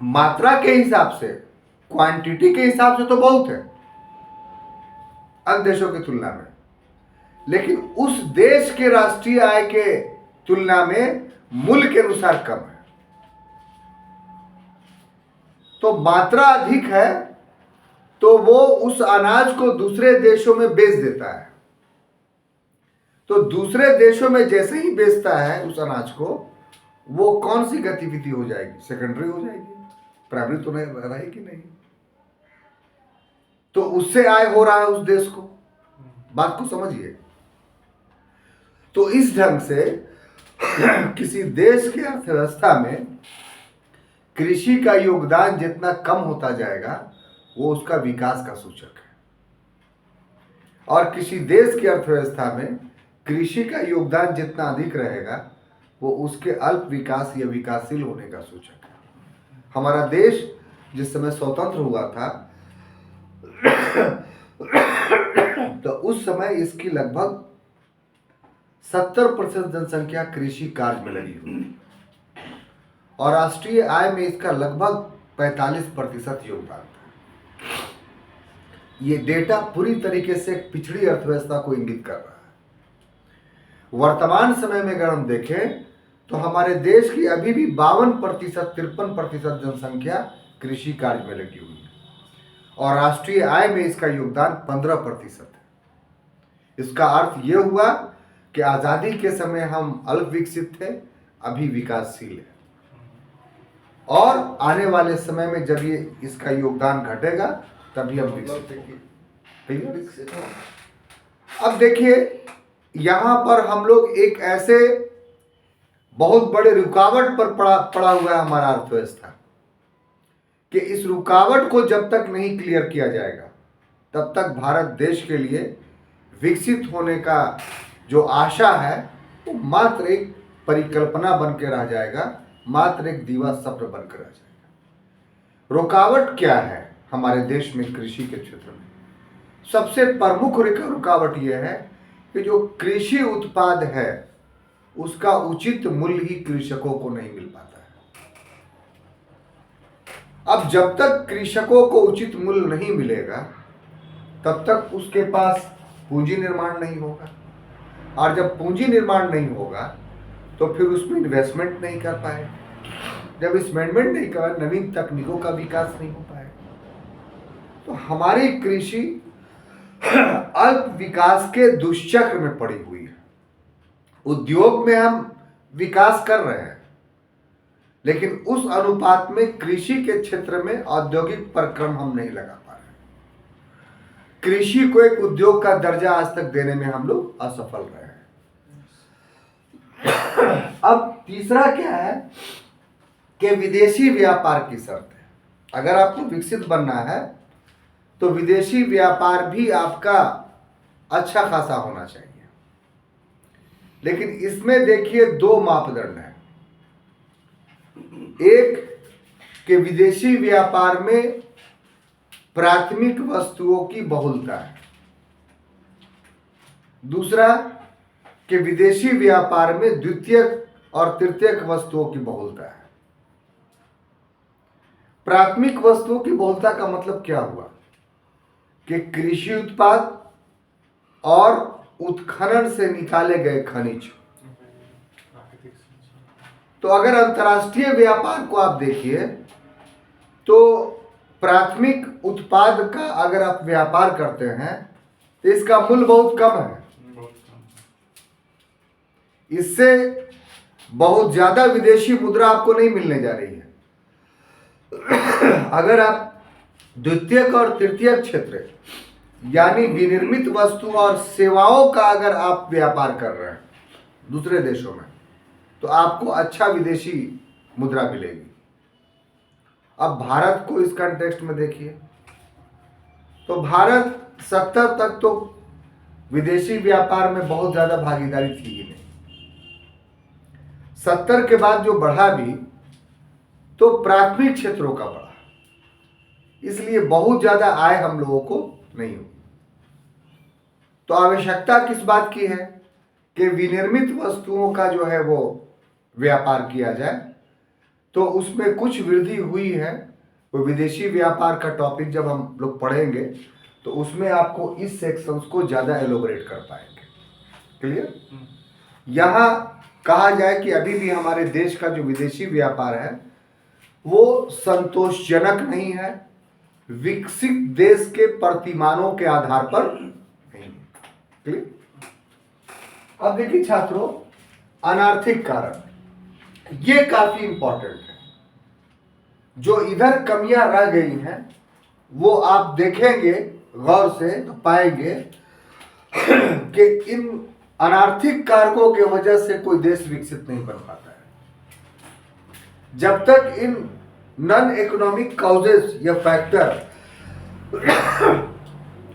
मात्रा के हिसाब से, क्वांटिटी के हिसाब से तो बहुत है अन्य देशों की तुलना में, लेकिन उस देश के राष्ट्रीय आय के तुलना में मूल्य के अनुसार कम है। तो मात्रा अधिक है तो वो उस अनाज को दूसरे देशों में बेच देता है। तो दूसरे देशों में जैसे ही बेचता है उस अनाज को, वो कौन सी गतिविधि हो जाएगी? सेकेंडरी हो जाएगी, प्राइमरी तो नहीं रहेगी नहीं। तो उससे आय हो रहा है उस देश को। बात को समझिए। तो इस ढंग से किसी देश की अर्थव्यवस्था में कृषि का योगदान जितना कम होता जाएगा वो उसका विकास का सूचक है, और किसी देश की अर्थव्यवस्था में कृषि का योगदान जितना अधिक रहेगा वो उसके अल्प विकास या विकासशील होने का सूचक है। हमारा देश जिस समय स्वतंत्र हुआ था तो उस समय इसकी लगभग 70% जनसंख्या कृषि कार्य में लगी हुई और राष्ट्रीय आय में इसका लगभग 45% योगदान था। ये डेटा पूरी तरीके से एक पिछड़ी अर्थव्यवस्था को इंगित कर रहा है। वर्तमान समय में अगर हम देखें तो हमारे देश की अभी भी 52%, 53% जनसंख्या कृषि कार्य में लगी हुई है और राष्ट्रीय आय में इसका योगदान 15% है। इसका अर्थ ये हुआ कि आज़ादी के समय हम अल्प विकसित थे, अभी विकासशील है, और आने वाले समय में जब ये इसका योगदान घटेगा तभी हम विकसित होंगे। अब देखिए, यहाँ पर हम लोग एक ऐसे बहुत बड़े रुकावट पर पड़ा हुआ है हमारा अर्थव्यवस्था, कि इस रुकावट को जब तक नहीं क्लियर किया जाएगा तब तक भारत देश के लिए विकसित होने का जो आशा है वो मात्र एक परिकल्पना बन के रह जाएगा, मात्र एक दीवा स्वप्न बनकर रह जाएगा। रुकावट क्या है? हमारे देश में कृषि के क्षेत्र में। सबसे प्रमुख रुकावट यह है कि जो कृषि उत्पाद है उसका उचित मूल्य ही कृषकों को नहीं मिल पाता है। अब जब तक कृषकों को उचित मूल्य नहीं मिलेगा तब तक उसके पास पूंजी निर्माण नहीं होगा, और जब पूंजी निर्माण नहीं होगा तो फिर उसमें इन्वेस्टमेंट नहीं कर पाए, जब इन्वेस्टमेंट नहीं कर नवीन तकनीकों का विकास नहीं हो पाएगा। तो हमारी कृषि अल्प विकास के दुष्चक्र में पड़ी हुई है। उद्योग में हम विकास कर रहे हैं, लेकिन उस अनुपात में कृषि के क्षेत्र में औद्योगिक परिक्रम हम नहीं लगा पा रहे। कृषि को एक उद्योग का दर्जा आज तक देने में हम लोग असफल रहे हैं। अब तीसरा क्या है कि विदेशी व्यापार की शर्त है। अगर आपको विकसित बनना है तो विदेशी व्यापार भी आपका अच्छा खासा होना चाहिए, लेकिन इसमें देखिए दो मापदंड हैं। एक कि विदेशी व्यापार में प्राथमिक वस्तुओं की बहुलता है, दूसरा कि विदेशी व्यापार में द्वितीयक और तृतीयक वस्तुओं की बहुलता है। प्राथमिक वस्तुओं की बहुलता का मतलब क्या हुआ कि कृषि उत्पाद और उत्खनन से निकाले गए खनिज। तो अगर अंतर्राष्ट्रीय व्यापार को आप देखिए तो प्राथमिक उत्पाद का अगर आप व्यापार करते हैं तो इसका मूल्य बहुत कम है, इससे बहुत ज्यादा विदेशी मुद्रा आपको नहीं मिलने जा रही है। अगर आप द्वितीयक और तृतीयक क्षेत्र यानी विनिर्मित वस्तु और सेवाओं का अगर आप व्यापार कर रहे हैं दूसरे देशों में तो आपको अच्छा विदेशी मुद्रा मिलेगी। अब भारत को इस कॉन्टेक्स्ट में देखिए तो भारत 70 तक तो विदेशी व्यापार में बहुत ज्यादा भागीदारी थी ही नहीं। 70 के बाद जो बढ़ा भी तो प्राथमिक क्षेत्रों का बढ़ा, इसलिए बहुत ज्यादा आय हम लोगों को नहीं हुई। तो आवश्यकता किस बात की है कि विनिर्मित वस्तुओं का जो है वो व्यापार किया जाए। तो उसमें कुछ वृद्धि हुई है, वो विदेशी व्यापार का टॉपिक जब हम लोग पढ़ेंगे तो उसमें आपको इस सेक्शंस को ज्यादा एलोबरेट कर पाएंगे। क्लियर? यहाँ कहा जाए कि अभी भी हमारे देश का जो विदेशी व्यापार है वो संतोषजनक नहीं है, विकसित देश के प्रतिमानों के आधार पर नहीं। क्लियर? अब देखिए छात्रों, अनार्थिक कारण ये काफी इंपॉर्टेंट है। जो इधर कमियां रह गई हैं वो आप देखेंगे गौर से तो पाएंगे कि इन अनार्थिक कारकों की वजह से कोई देश विकसित नहीं बन पाता है। जब तक इन नॉन इकोनॉमिक कॉजेज या फैक्टर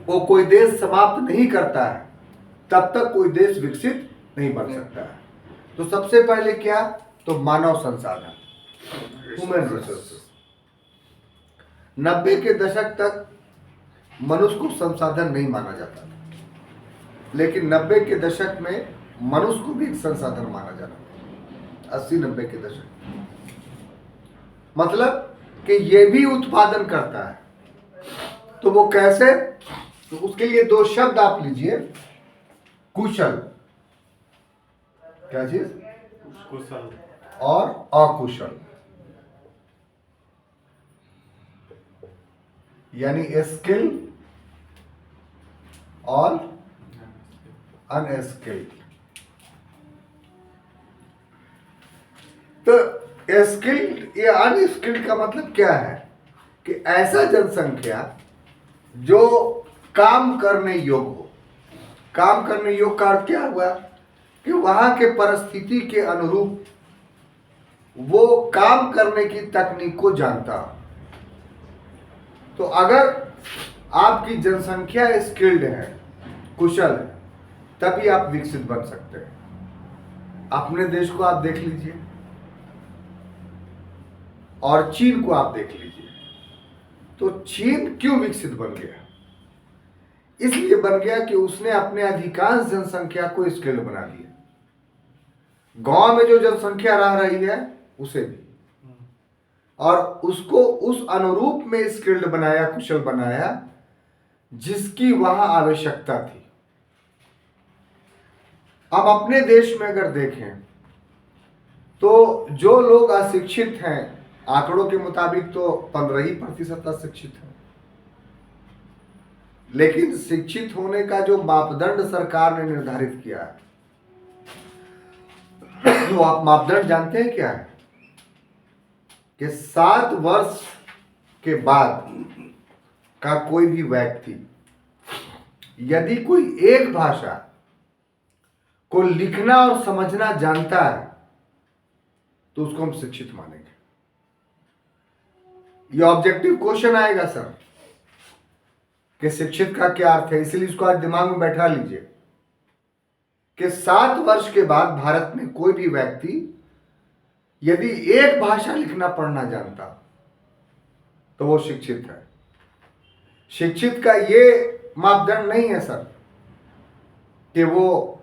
वो कोई देश समाप्त नहीं करता है तब तक कोई देश विकसित नहीं बन सकता है। तो सबसे पहले क्या? तो मानव संसाधन, ह्यूमन रिसोर्सेस। 90 के दशक तक मनुष्य को संसाधन नहीं माना जाता था, लेकिन 90 के दशक में मनुष्य को भी एक संसाधन माना जाता। 80-90 के दशक मतलब कि ये भी उत्पादन करता है। तो वो कैसे? तो उसके लिए दो शब्द आप लीजिए, कुशल, क्या चीज? कुशल और अकुशल, यानी स्किल और अनस्किल्ड। तो स्किल्ड या अनस्किल्ड का मतलब क्या है कि ऐसा जनसंख्या जो काम करने योग्य हो। काम करने योग्य का अर्थ क्या हुआ कि वहां के परिस्थिति के अनुरूप वो काम करने की तकनीक को जानता हो। तो अगर आपकी जनसंख्या स्किल्ड है, कुशल है, तभी आप विकसित बन सकते हैं। अपने देश को आप देख लीजिए और चीन को आप देख लीजिए। तो चीन क्यों विकसित बन गया? इसलिए बन गया कि उसने अपने अधिकांश जनसंख्या को स्किल्ड बना दिया। गांव में जो जनसंख्या रह रही है उसे भी, और उसको उस अनुरूप में स्किल्ड बनाया, कुशल बनाया जिसकी वहां आवश्यकता थी। अब अपने देश में अगर देखें तो जो लोग अशिक्षित हैं, आंकड़ों के मुताबिक तो 15% अशिक्षित हैं, लेकिन शिक्षित होने का जो मापदंड सरकार ने निर्धारित किया है, वो आप मापदंड जानते हैं क्या है? कि 7 वर्ष के बाद का कोई भी व्यक्ति यदि कोई एक भाषा को लिखना और समझना जानता है तो उसको हम शिक्षित मानेंगे। ये ऑब्जेक्टिव क्वेश्चन आएगा सर कि शिक्षित का क्या अर्थ है, इसलिए इसको आज दिमाग में बैठा लीजिए कि 7 वर्ष के बाद भारत में कोई भी व्यक्ति यदि एक भाषा लिखना पढ़ना जानता तो वो शिक्षित है। शिक्षित का ये मापदंड नहीं है सर कि वो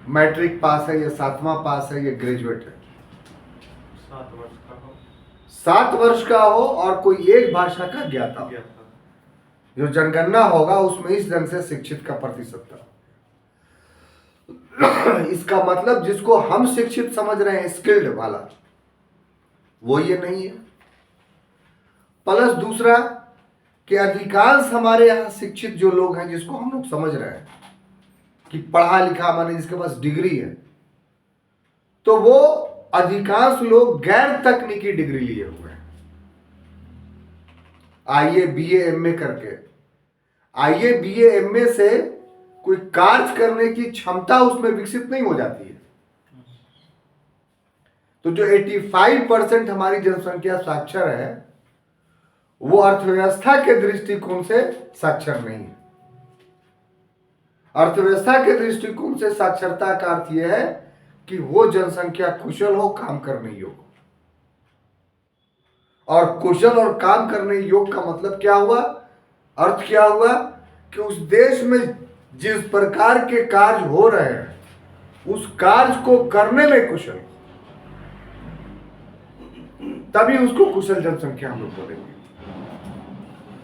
मैट्रिक पास है या 7वां पास है या ग्रेजुएट है। 7 वर्ष का हो, 7 वर्ष का हो और कोई एक भाषा का ज्ञाता हो। जो जनगणना होगा उसमें इस ढंग से शिक्षित का प्रतिशत था। इसका मतलब जिसको हम शिक्षित समझ रहे हैं, स्किल्ड वाला, वो ये नहीं है। प्लस दूसरा कि अधिकांश हमारे यहां शिक्षित जो लोग हैं, जिसको हम लोग समझ रहे हैं कि पढ़ा लिखा माने जिसके पास डिग्री है, तो वो अधिकांश लोग गैर तकनीकी डिग्री लिए हुए हैं। आईए बीए एमए करके, आईए बीए एमए से कोई कार्य करने की क्षमता उसमें विकसित नहीं हो जाती है। तो जो 85% हमारी जनसंख्या साक्षर है, वो अर्थव्यवस्था के दृष्टिकोण से साक्षर नहीं है। अर्थव्यवस्था के दृष्टिकोण से साक्षरता का अर्थ यह है कि वो जनसंख्या कुशल हो, काम करने योग्य। और कुशल और काम करने योग्य का मतलब क्या हुआ? अर्थ क्या हुआ कि उस देश में जिस प्रकार के कार्य हो रहे हैं उस कार्य को करने में कुशल, तभी उसको कुशल जनसंख्या हम लोग बोलेंगे।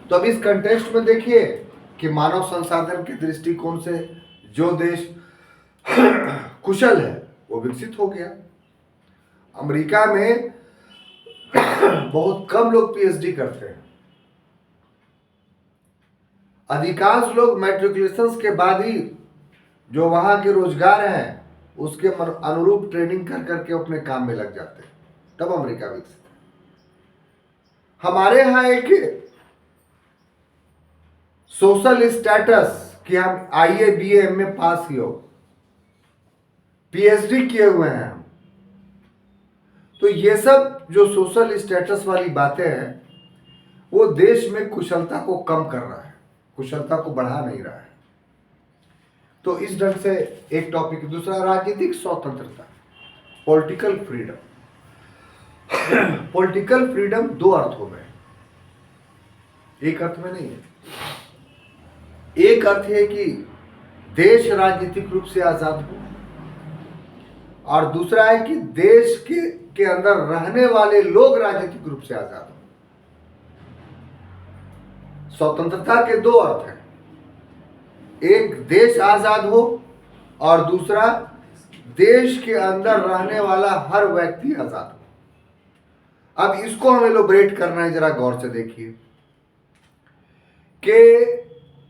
तो अब इस कंटेक्स्ट में देखिए कि मानव संसाधन के दृष्टिकोण से जो देश कुशल है वो विकसित हो गया। अमेरिका में बहुत कम लोग पीएचडी करते हैं। अधिकांश लोग मैट्रिकुलेशन के बाद ही जो वहां के रोजगार हैं उसके अनुरूप ट्रेनिंग कर करके अपने काम में लग जाते हैं, तब अमेरिका विकसित है। हमारे यहाँ एक सोशल स्टेटस कि हम आईए बीए एमए पास ही हो, पीएचडी किए हुए हैं हम, तो ये सब जो सोशल स्टेटस वाली बातें हैं वो देश में कुशलता को कम कर रहा है, कुशलता को बढ़ा नहीं रहा है। तो इस ढंग से एक टॉपिक। दूसरा, राजनीतिक स्वतंत्रता, पॉलिटिकल फ्रीडम। पॉलिटिकल फ्रीडम दो अर्थों में, एक अर्थ में नहीं है। एक अर्थ है कि देश राजनीतिक रूप से आजाद हो, और दूसरा है कि देश के अंदर रहने वाले लोग राजनीतिक रूप से आजाद हो। स्वतंत्रता के दो अर्थ हैं, एक देश आजाद हो और दूसरा देश के अंदर रहने वाला हर व्यक्ति आजाद हो। अब इसको हमें इलैबोरेट करना है, जरा गौर से देखिए कि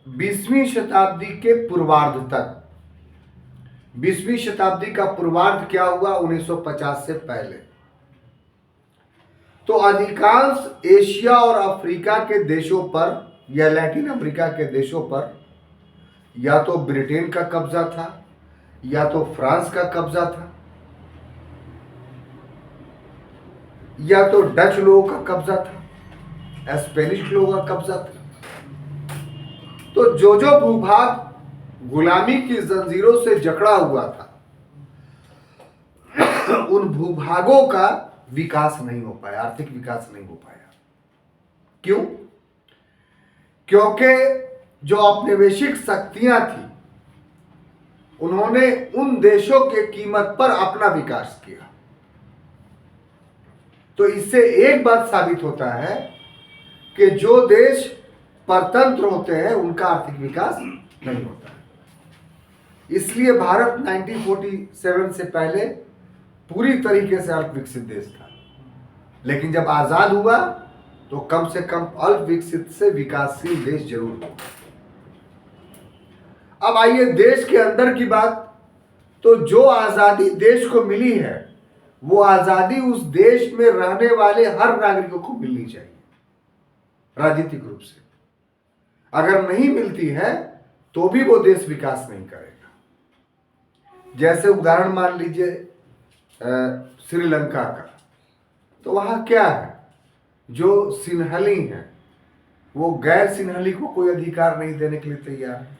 20वीं शताब्दी के पूर्वार्ध तक, 20वीं शताब्दी का पूर्वार्ध क्या हुआ 1950 से पहले, तो अधिकांश एशिया और अफ्रीका के देशों पर या लैटिन अमेरिका के देशों पर या तो ब्रिटेन का कब्जा था या तो फ्रांस का कब्जा था या तो डच लोगों का कब्जा था, स्पेनिश लोगों का कब्जा था। तो जो भूभाग गुलामी की जंजीरों से जकड़ा हुआ था उन भूभागों का विकास नहीं हो पाया, आर्थिक विकास नहीं हो पाया। क्यों? क्योंकि जो औपनिवेशिक शक्तियां थी उन्होंने उन देशों के कीमत पर अपना विकास किया। तो इससे एक बात साबित होता है कि जो देश परतंत्र होते हैं उनका आर्थिक विकास नहीं होता है। इसलिए भारत 1947 से पहले पूरी तरीके से अल्प विकसित देश था, लेकिन जब आजाद हुआ तो कम से कम अल्प विकसित से विकासशील देश जरूर हुआ। अब आइए देश के अंदर की बात। तो जो आजादी देश को मिली है वो आजादी उस देश में रहने वाले हर नागरिकों को मिलनी चाहिए राजनीतिक रूप से। अगर नहीं मिलती है तो भी वो देश विकास नहीं करेगा। जैसे उदाहरण मान लीजिए श्रीलंका का, तो वहां क्या है, जो सिन्हली हैं वो गैर सिन्हली को कोई अधिकार नहीं देने के लिए तैयार है।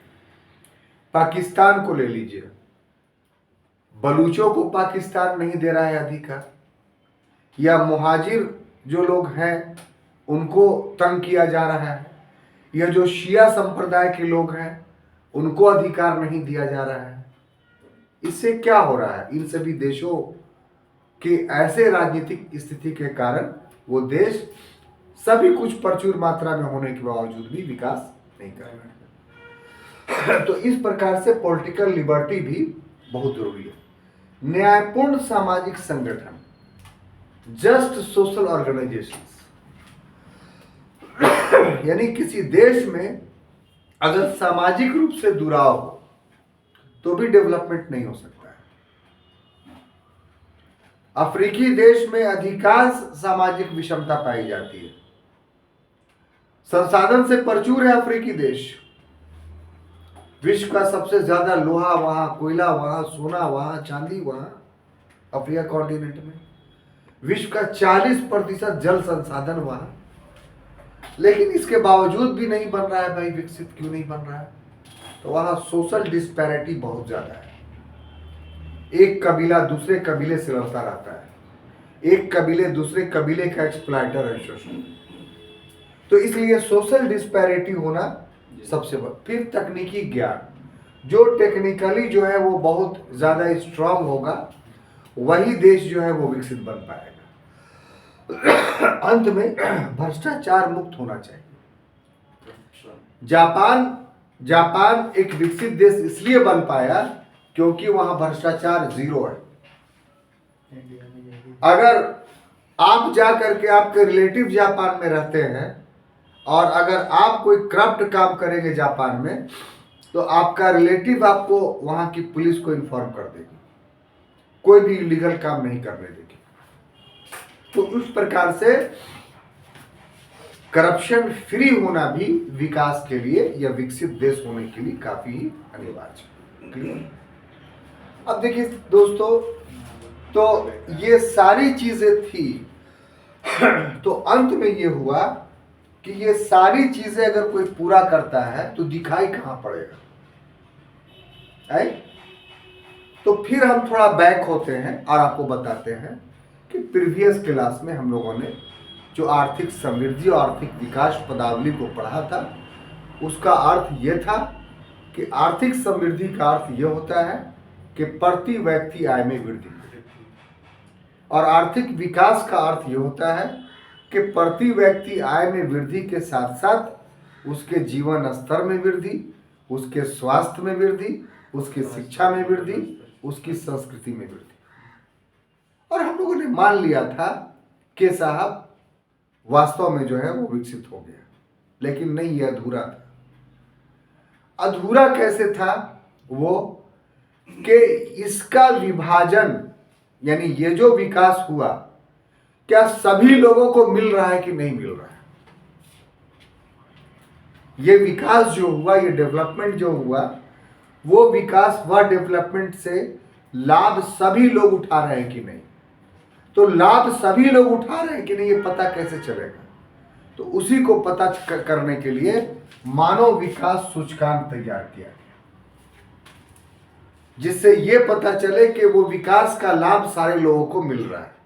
पाकिस्तान को ले लीजिए, बलूचों को पाकिस्तान नहीं दे रहा है अधिकार, या मुहाजिर जो लोग हैं उनको तंग किया जा रहा है, या जो शिया संप्रदाय के लोग हैं उनको अधिकार नहीं दिया जा रहा है। इससे क्या हो रहा है, इन सभी देशों के ऐसे राजनीतिक स्थिति के कारण वो देश सभी कुछ प्रचुर मात्रा में होने के बावजूद भी विकास नहीं कर रहे हैं। तो इस प्रकार से पॉलिटिकल लिबर्टी भी बहुत जरूरी है। न्यायपूर्ण सामाजिक संगठन, जस्ट सोशल ऑर्गेनाइजेशंस, यानी किसी देश में अगर सामाजिक रूप से दुराव हो तो भी डेवलपमेंट नहीं हो सकता है। अफ्रीकी देश में अधिकांश सामाजिक विषमता पाई जाती है। संसाधन से प्रचुर है अफ्रीकी देश। विश्व का सबसे ज्यादा लोहा वहां, कोयला वहां, सोना वहां, चांदी वहां अफ्रीका कॉन्टिनेंट में। विश्व का 40% जल संसाधन वहां, लेकिन इसके बावजूद भी नहीं बन रहा है भाई विकसित। क्यों नहीं बन रहा है? तो वहां सोशल डिस्पैरिटी बहुत ज्यादा है। एक कबीला दूसरे कबीले से लड़ता रहता है, एक कबीले दूसरे कबीले का एक्सप्लॉइटर है, शोषण। तो इसलिए सोशल डिस्पैरिटी होना सबसे बड़ा। फिर तकनीकी ज्ञान, जो टेक्निकली जो है वो बहुत ज्यादा स्ट्रांग होगा वही देश जो है वो विकसित बन पाएगा। अंत में भ्रष्टाचार मुक्त होना चाहिए। जापान एक विकसित देश इसलिए बन पाया क्योंकि वहां भ्रष्टाचार 0 है। अगर आप जा करके आपके रिलेटिव जापान में रहते हैं और अगर आप कोई करप्ट काम करेंगे जापान में, तो आपका रिलेटिव आपको वहां की पुलिस को इन्फॉर्म कर देगी, कोई भी इलीगल काम नहीं करने देगी। तो उस प्रकार से करप्शन फ्री होना भी विकास के लिए या विकसित देश होने के लिए काफी अनिवार्य है। अब देखिए दोस्तों, तो ये सारी चीजें थी। तो अंत में ये हुआ कि ये सारी चीजें अगर कोई पूरा करता है तो दिखाई कहां पड़ेगा है? तो फिर हम थोड़ा बैक होते हैं और आपको बताते हैं कि प्रीवियस क्लास में हम लोगों ने जो आर्थिक समृद्धि और आर्थिक विकास पदावली को पढ़ा था, उसका अर्थ यह था कि आर्थिक समृद्धि का अर्थ यह होता है कि प्रति व्यक्ति आय में वृद्धि, और आर्थिक विकास का अर्थ यह होता है कि प्रति व्यक्ति आय में वृद्धि के साथ साथ उसके जीवन स्तर में वृद्धि, उसके स्वास्थ्य में वृद्धि, उसकी शिक्षा में वृद्धि, उसकी संस्कृति में वृद्धि। और हम लोगों ने मान लिया था कि साहब वास्तव में जो है वो विकसित हो गया, लेकिन नहीं, ये अधूरा था। अधूरा कैसे था वो कि इसका विभाजन, यानी ये जो विकास हुआ, क्या सभी लोगों को मिल रहा है कि नहीं मिल रहा है? ये विकास जो हुआ, ये डेवलपमेंट जो हुआ, वो विकास व डेवलपमेंट से लाभ सभी लोग उठा रहे हैं कि नहीं? तो लाभ सभी लोग उठा रहे हैं कि नहीं, ये पता कैसे चलेगा? तो उसी को पता करने के लिए मानव विकास सूचकांक तैयार किया गया, जिससे ये पता चले कि वो विकास का लाभ सारे लोगों को मिल रहा है।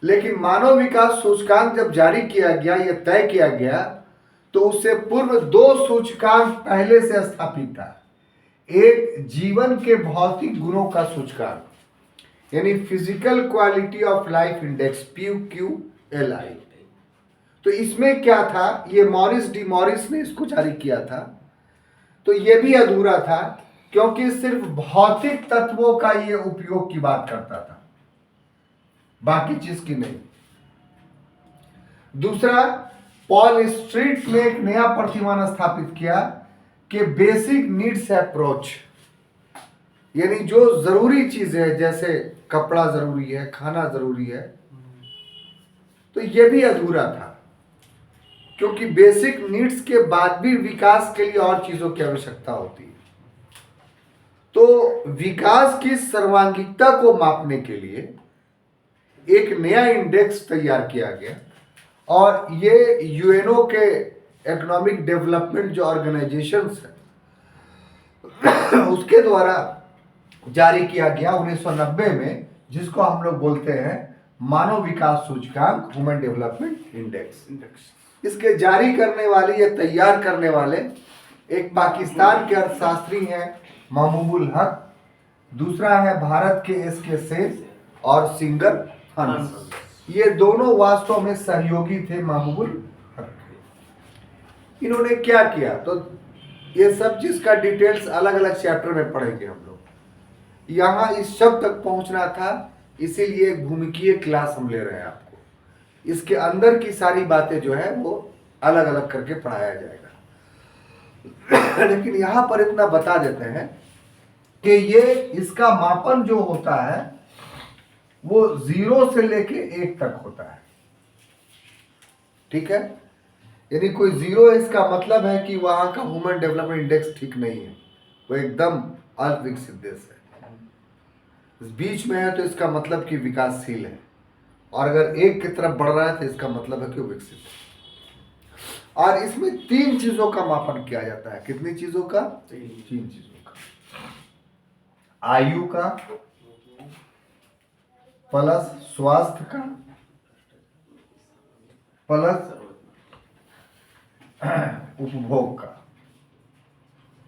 लेकिन मानव विकास सूचकांक जब जारी किया गया, ये तय किया गया, तो उससे पूर्व दो सूचकांक पहले से स्थापित था। एक जीवन के भौतिक गुणों का सूचकांक यानी physical quality of life index PQLI। तो इसमें क्या था, ये मॉरिस डी मॉरिस ने इसको जारी किया था। तो ये भी अधूरा था क्योंकि सिर्फ भौतिक तत्वों का ये उपयोग की बात करता था, बाकी चीज की नहीं। दूसरा, पॉल स्ट्रीट ने एक नया प्रतिमान स्थापित किया कि बेसिक नीड्स अप्रोच, यानी जो जरूरी चीज है जैसे कपड़ा जरूरी है, खाना जरूरी है, तो ये भी अधूरा था क्योंकि बेसिक नीड्स के बाद भी विकास के लिए और चीजों की आवश्यकता होती है। तो विकास की सर्वांगीणता को मापने के लिए एक नया इंडेक्स तैयार किया गया और ये यूएनओ के इकोनॉमिक डेवलपमेंट जो ऑर्गेनाइजेशंस है उसके द्वारा जारी किया गया 1990 में, जिसको हम लोग बोलते हैं मानव विकास सूचकांक, ह्यूमन डेवलपमेंट इंडेक्स। इसके जारी करने वाले या तैयार करने वाले एक पाकिस्तान के अर्थशास्त्री हैं महमूबुल हक, दूसरा है भारत के SK सेन और सिंगर हंस। ये दोनों वास्तव में सहयोगी थे महमूबुल हक। इन्होंने क्या किया, तो ये सब चीज का डिटेल्स अलग अलग चैप्टर में पढ़ेंगे हम लोग। यहाँ इस शब्द तक पहुंचना था, इसीलिए एक भूमिकीय क्लास हम ले रहे हैं आपको। इसके अंदर की सारी बातें जो है वो अलग अलग करके पढ़ाया जाएगा। लेकिन यहाँ पर इतना बता देते हैं कि ये इसका मापन जो होता है वो 0 से लेके 1 तक होता है, ठीक है। यानी कोई 0 है, इसका मतलब है कि वहां का ह्यूमन डेवलपमेंट इंडेक्स ठीक नहीं है, वो एकदम अल्प विकसित देश है। बीच में है तो इसका मतलब कि विकासशील है, और अगर 1 की तरफ बढ़ रहा है तो इसका मतलब है कि वो विकसित है। और इसमें 3 चीजों का मापन किया जाता है। कितनी चीजों का? 3 चीजों का। आयु का, प्लस स्वास्थ्य का, प्लस उपभोग का,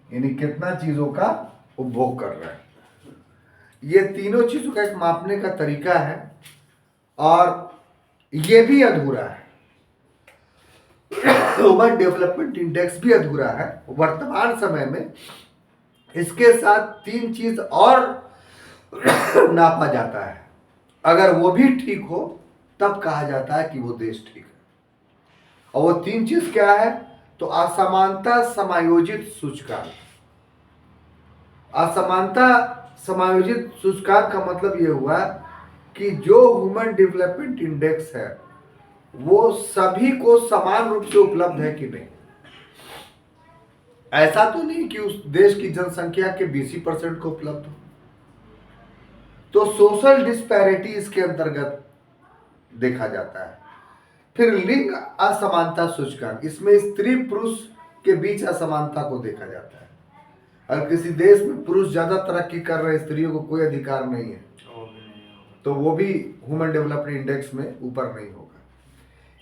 यानी कितना चीजों का उपभोग कर रहे हैं। ये तीनों चीजों का एक मापने का तरीका है और ये भी अधूरा है। ह्यूमन डेवलपमेंट इंडेक्स भी अधूरा है। वर्तमान समय में इसके साथ 3 चीज और नापा जाता है। अगर वो भी ठीक हो तब कहा जाता है कि वो देश ठीक है। और वो 3 चीज क्या है? तो असमानता समायोजित सूचकांक। असमानता समायोजित सूचकांक का मतलब ये हुआ कि जो ह्यूमन डेवलपमेंट इंडेक्स है वो सभी को समान रूप से उपलब्ध है कि नहीं। ऐसा तो नहीं कि उस देश की जनसंख्या के 20% को उपलब्ध हो। तो सोशल डिस्पैरिटी इसके अंतर्गत देखा जाता है। फिर लिंग असमानता सूचकांक, इसमें स्त्री पुरुष के बीच असमानता को देखा जाता है। अगर किसी देश में पुरुष ज्यादा तरक्की कर रहे हैं, स्त्रियों को कोई अधिकार नहीं है, तो वो भी ह्यूमन डेवलपमेंट इंडेक्स में ऊपर नहीं होगा।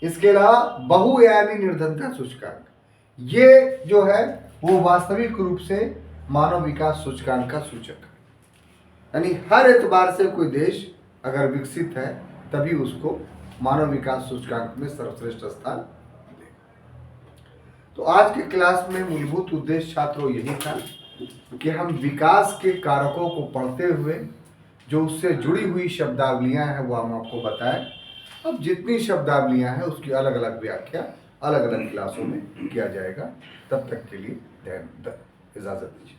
इसके अलावा बहुआयामी निर्धनता सूचकांक, ये जो है वो वास्तविक रूप से मानव विकास सूचकांक का सूचक है। यानी हर एतबार से कोई देश अगर विकसित है तभी उसको मानव विकास सूचकांक में सर्वश्रेष्ठ स्थान देगा। तो आज के क्लास में मूलभूत उद्देश्य छात्रों यही था कि हम विकास के कारकों को पढ़ते हुए जो उससे जुड़ी हुई शब्दावलियां हैं वो हम आपको बताएं। अब जितनी शब्दावलियां हैं उसकी अलग अलग व्याख्या अलग अलग क्लासों में किया जाएगा। तब तक के लिए इजाजत दीजिए।